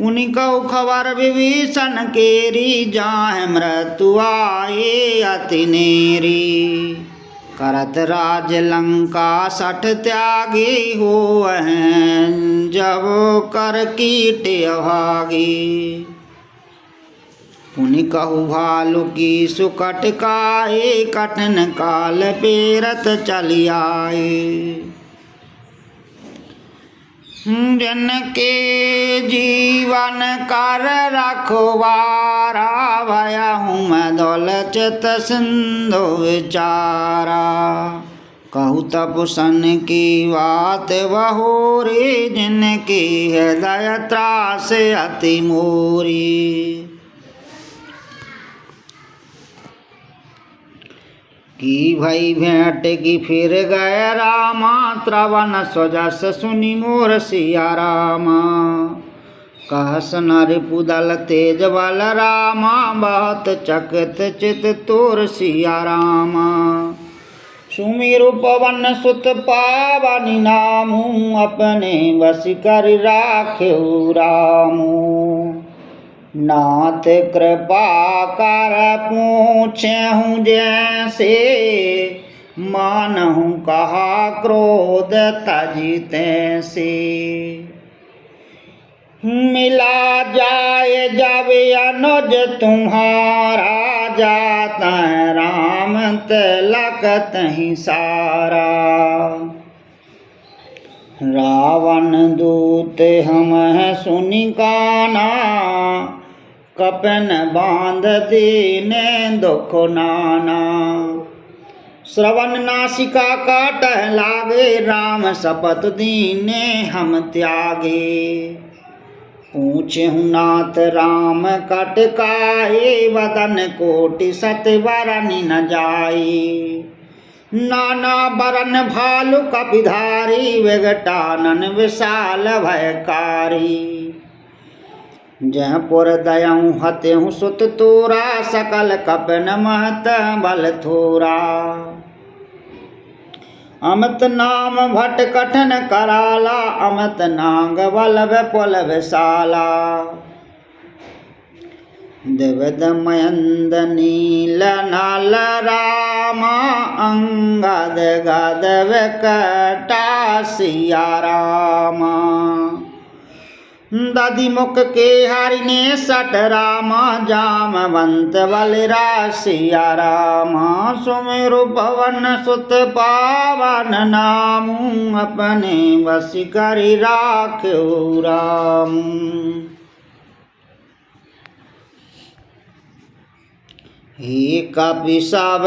उनि कहु खबर विभीषण केरी, जाहि मृत्यु आए अति नेरी। करत राज लंका सठ त्यागी, होवहिं जब कर कीट अभागी। पुनि कहु भालु की सुकट काए, कठिन काल पेरत चली आए। जिनके जीवन कर रखवारा, भयहु मैं दौलत चित सिंधु विचारा। कहु तपुसन की बात बहोरी, जिनकी हृदय त्रास अति मोरी। की भई भेंट की फिर गए रामा, त्रवन स्वजस सुनि मोर सिया रामा। कहस न रिपुदल तेज बल रामा, बहुत चकित चित तोर सिया रामा। सुमिरु पवन सुत पावन नामु, अपने बस कर राख्यो रामु। नाथ कृपा कर पूछहु जैसे, मानहु कहा क्रोध तजि तैसे। मिला जाए जब अनुज तुम्हारा, जाता राम तिलक तहि सारा। रावण दूत हम सुनि काना, कपन बांध दीने दुख नाना। श्रवण नासिका काटह लागे, राम शपथ दीने हम त्यागे। पूछहु नाथ राम कटकाए वदन कोटि सत बरनि न जाई नाना बरन भालु कपिधारी विघटानन विशाल भयकारी जह पुर दयऊ हत्यहु सुत तोरा सकल कपन महत बल थोरा अमित नाम भट कठन कराला अमित नांग बल पुल विशाला दिवद मयंद नील नाल रामा अंगद गद विकटा सिया रामा दादी मुख के हरिने सट रामा जामवंत बलिरा सिया रामा सुमेरु पवन सुत पावन नामू अपने बस करि राख्यो राम हे कपि सब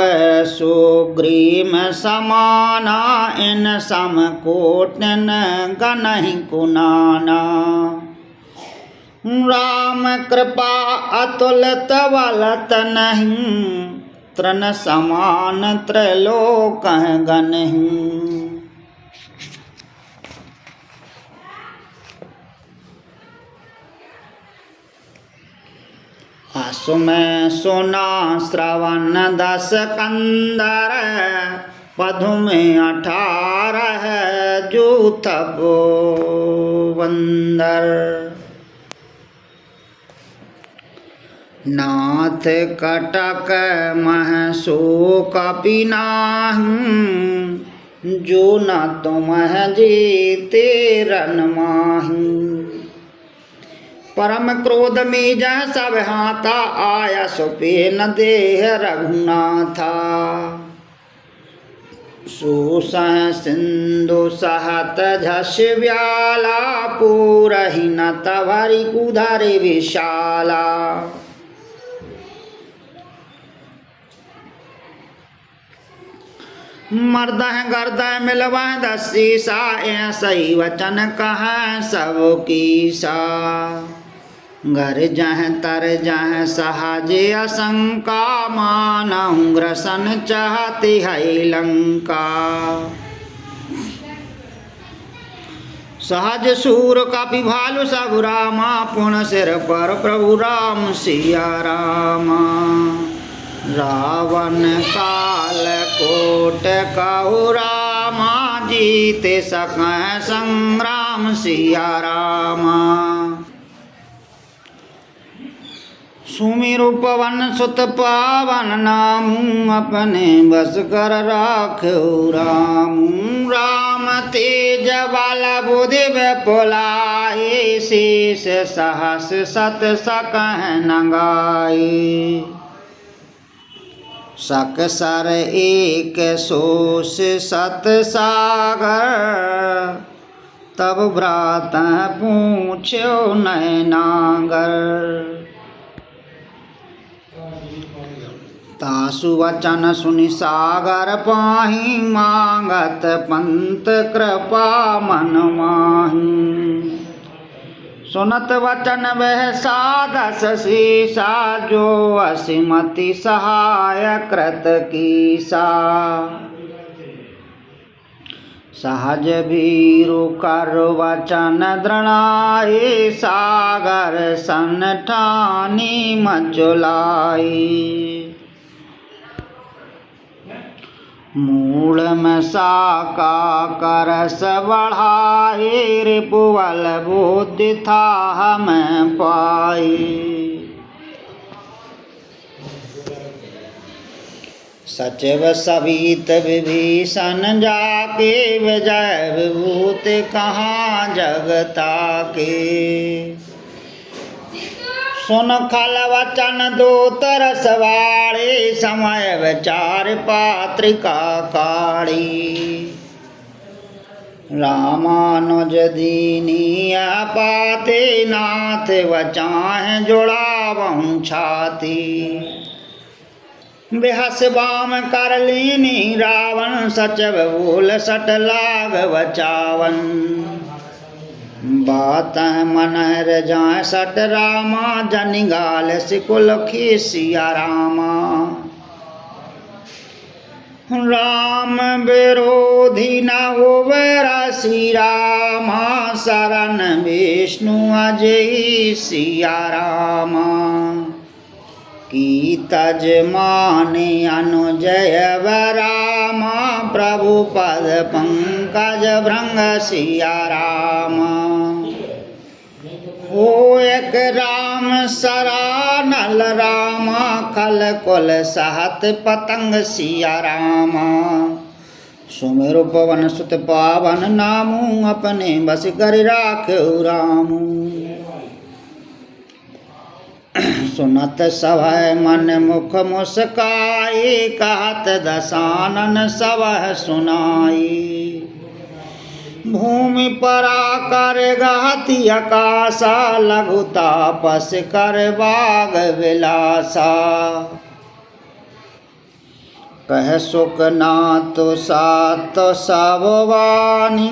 सुग्रीम समाना इन सम कोटन गनहि कुनाना राम कृपा अतुलित बलत नहीं तृण समान त्रैलोक गनहि आसु में सोना श्रवण 10 कंदर पधु में 18 जूथ बंदर नाथ कटक मह सो कपि नाहि जो न तुम जीते रन माहि परम क्रोध में जह सब हाथा आया सुपेन देह रघुनाथा सुसह सिंधु सहत झस व्याला पूरहि न तवरि कुधरि विशाला मर्दह गर्दह मिलवह 10 सीसा ऐसई वचन कह सब कीसा घर जह तर जह सहज असंका मानहु ग्रसन चाहती है लंका सहज सूर कपि भालु सब रामा पुन सिर पर प्रभु राम सिया रामा रावण काल कोट कहु रामा जीते सकह संग्राम सिया रामा सुमिरु पवन सुत पावन नामू अपने बस कर राख्यो रामू राम तेज बल बुद्धि विपुलाए शेष सहस सत सकह नगाए सकसर एक सोस सत सागर तब भ्रात पूछ्यो नैनागर तासु वचन सुनि सागर पाहि मांगत पंत कृपा मन माहि सुनत वचन वह साधस शीसा जो असिमति सहाय कृत कीसा सहज भीरु कर वचन दृढ़ाए सागर सन ठानी मचुलाई मूल में साका करस बढ़ाए रिपुवल बुद्धि था हमें पाई सचिव सवित विभीषण जाके विजय विभूत कहाँ जगता के सुन खल वचन दो तरस वाड़े समय विचार पात्रिका काड़ी रामानुज दीनी पाते नाथ वचाह जुड़ावं छाती बेहस बाम कर लीनी रावण सचव बोल सट लाग बचावन बात मन रजाए सट रामा जनि गाल सिकुल खीसिया रामा। राम विरोधी न होवे रसी रामा शरण विष्णु अजय सिया रामा। की तज माने अनुजय रामा प्रभु पद पंकज भृंग सिया रामा। हो एक राम सरा नल रामा खल कुल सहत पतंग सिया रामा। सुमेरु पवन सुत पावन नामू अपने बस कर राख्यो रामू। सुनत सभय मन मुख मुस्काई कहत दसानन सवह सुनाई। भूमि परा कर गहति आकाशा लघु तापस कर बाग विलासा। कह सुख नाथ सात सब वाणी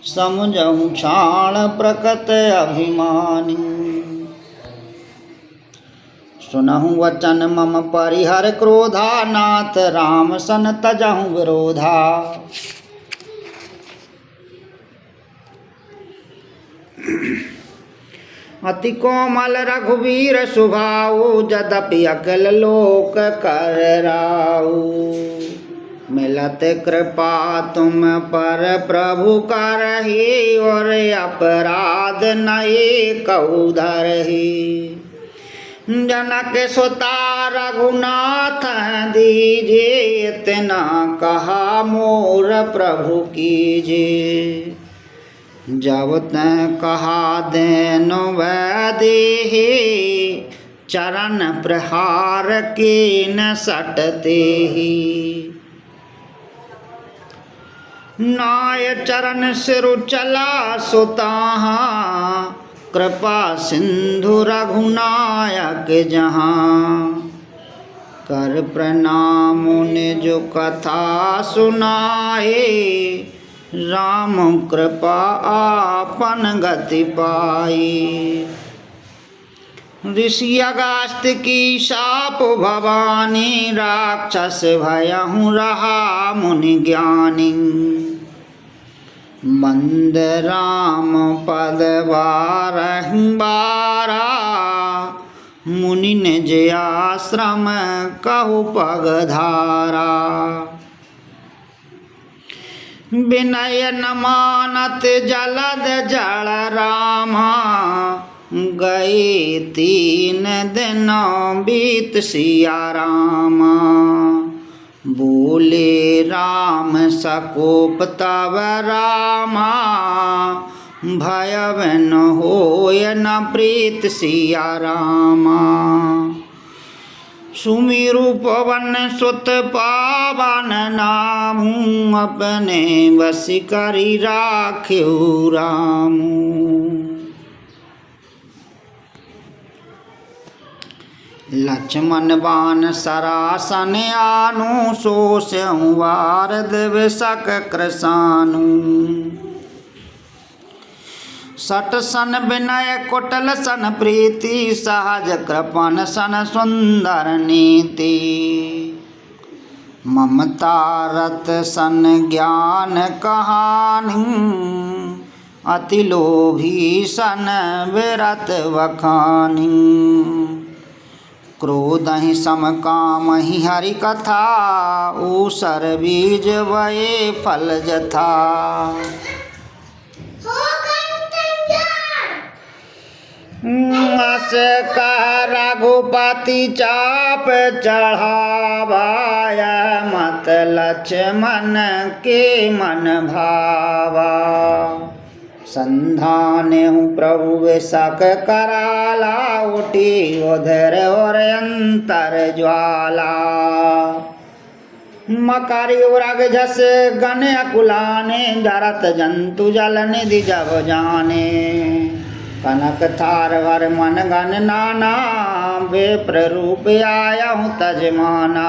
समझऊ क्षाण प्रकट अभिमानी। सुनहु वचन मम परिहर क्रोधा नाथ राम सन तजहु विरोधा। अति कोमल रघुवीर सुभाऊ जदपि अकल लोक कर राऊ। मिलत कृपा तुम पर प्रभु करहि और अपराध नये कहु धरहि। जनक सुता रघुनाथ दीजे इतना कहा मोर प्रभु कीजे। जब तै कहा देनु वैदेहि चरण प्रहार के न सटते ही। नाय चरण सिरु चला सुताहा कृपा सिंधु रघुनायक जहाँ। कर प्रणाम निज कथा सुनाए राम कृपा आपन गति पाई। ऋषि अगस्त्य की शाप भवानी राक्षस भयहु रहा मुनि ज्ञानी। मंद राम पद बारहि बारा मुनि निज आश्रम कहु पगधारा। विनय न मानत जलद जल रामा गए 3 दिन बीत सिया रामा। बोले राम सकोप तव रामा भय न होय न प्रीत सिया रामा। सुमिरु पवन सुत पावन नामू अपने बस करि राख्यो रामू। लक्ष्मण बान सरासन आनु सो स्यउ वारद विषक कृसानु। सट सन विनय कुटल सन प्रीति सहज कृपण सन सुंदर नीति। ममता रत सन ज्ञान कहानी अति लोभी सन विरत वखानी। क्रोधहि सम कामहि हरि कथा ऊसर बीज वये फल जथा। अस कह रघुपति चाप चढ़ावाय मत लक्ष्मण के मन भावा। संधानेहु प्रभु विषक कराला उठी उधर और अंतर ज्वाला। मकरी उरग जस गण अकुलाने जरत जंतु जल निधि जब जाने। कनक थार वर मन गण नाना विप्र रूप आया हूँ तजमाना।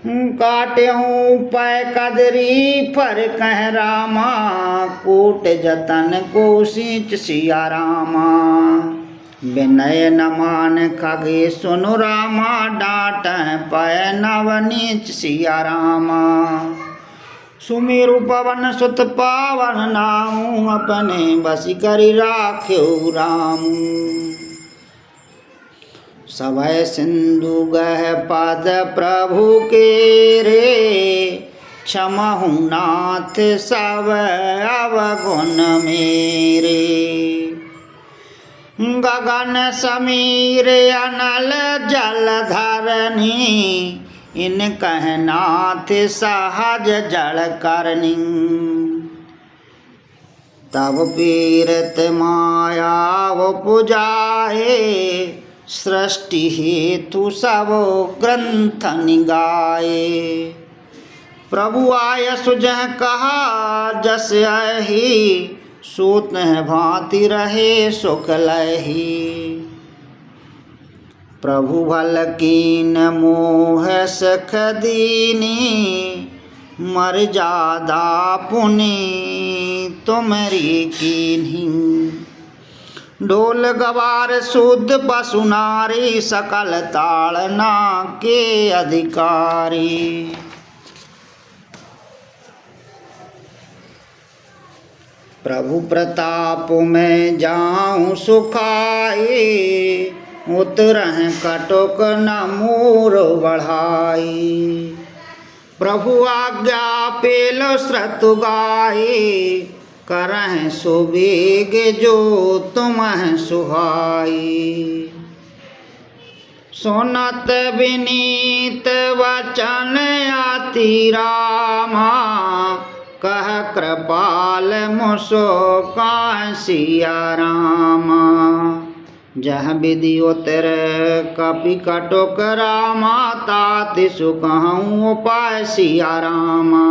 काट्यहूँ पै कदरी फर कह रामा, कूट जतन को सींच सिया रामा। विनय न मान खगे सुनु रामा, डांट पै नव नीच सिया रामा। सुमेरु पवन सुत पावन नामू, अपने बस करि राख्यो रामू। सभय सिंधु गह पद प्रभु के रे, क्षमहु नाथ सब अवगुण मेरे। गगन समीर अनल जल धरनी, इन कह नाथ सहज जड़ करनी। तब पीरत माया उपजाए, सृष्टि हेतु सब ग्रंथ निगाए। प्रभु आय सुजह कहा जस अहि, सूत भांति रहे सुख लहि। प्रभु भल कीन मोह सख दीनी, मर्यादा पुनि तुमरी कीन्ही। ढोल गवार शुद्ध पशु नारी, सकल ताड़ना के अधिकारी। प्रभु प्रताप में जाऊं सुखाए, उतरह कटुक न मूर बढ़ाई। प्रभु आज्ञा पेल श्रुत गाए, करह सुबेग जो तुम्ह सुहाई। सुनत विनीत वचन अति रामा, कह कृपाल मुसो सिया रामा। जह विधि उतर कपि कटुक रामा, ताति सुकहूँ उपाय सिया रामा।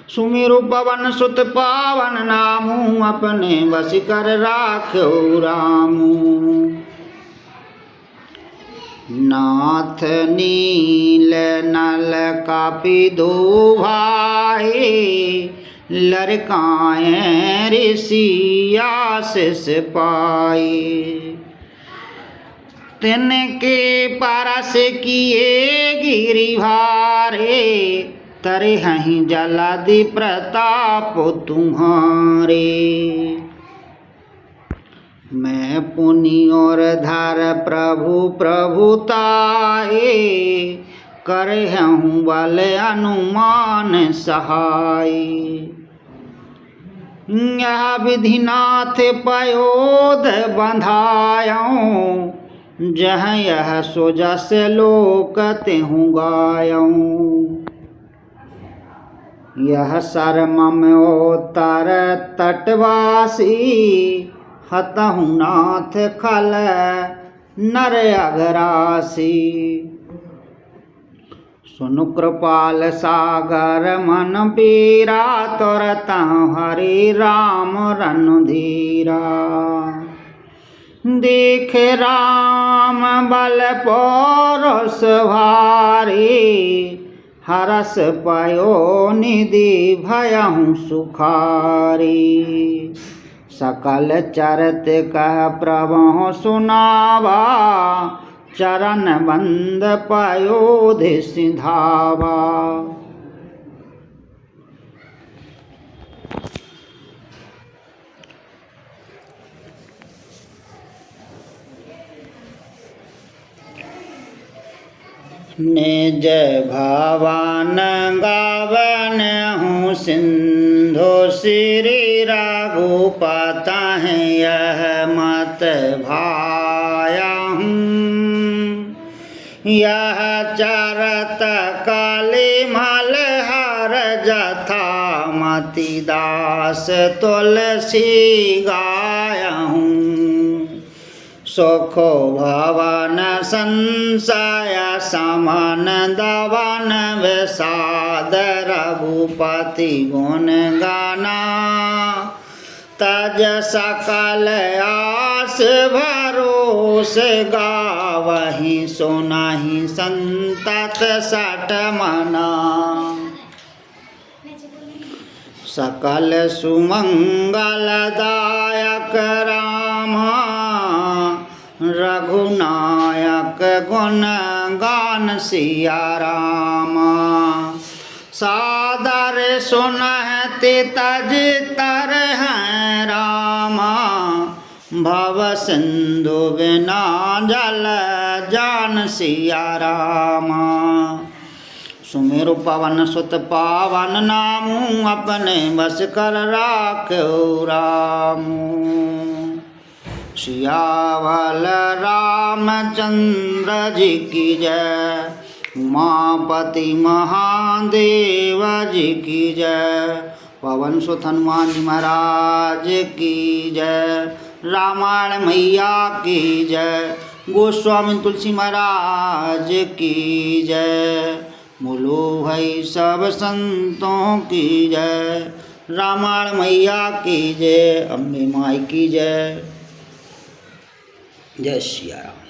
सुमिरु पवन सुत पावन नामू, अपने बस कर राख्यो रामू। नाथ नील नल कापि दो भाई, लरकाएं ऋषि आशीष पाई। तिनके परस किए गिरि भारे, तरे हहीं जलधि प्रताप तुम्हारे। मैं पुनि और धर प्रभु प्रभुताए, करहूँ बल अनुमान सहाय। यह विधिनाथ पयोध बंधायऊँ, जह यह सोजस लोक तेहूँ गायऊँ। यह सरममोत्तर तटवासी, हतहु नाथ खल नर अघरासी। सुनु कृपाल सागर मन पीरा, तुरतहु हरि राम रणधीरा। देख राम बल पौरुष भारी, हरस पयो निधि भयहु सुखारी। सकल चरत कह प्रभु सुनावा, चरण बंद पयोधि सिधावा। निज भवन गावन हूँ सिंधु, श्री रघुपत यह मत भाया हूँ। यह चरत काली मलहर जथा, मति दास तुलसी गाया हूँ। सुखो भवन संशय समन दवन, विषाद रघुपति गुण गाना। तज सकल आस दास भरोसे गावहि सुनहि संतत सठ मना सकल सुमंगलदायक रामा रघुनायक गुण गान सिया रामा सादर सुनहति तज तर हैं रामा भव सिंधु बिना जल जान सिया रामा सुमेरु पवन सुत पावन नामू अपने बस कर राख्यो रामू सियावल रामचंद्र जी की जय उमापति महादेव जी की जय पवन सुत हनुमान जी महाराज की जय रामायण मैया की जय गोस्वामी तुलसी महाराज की जय बोलो भाई सब संतों की जय रामायण मैया की जय अम्बे माई की जय जय श्री राम।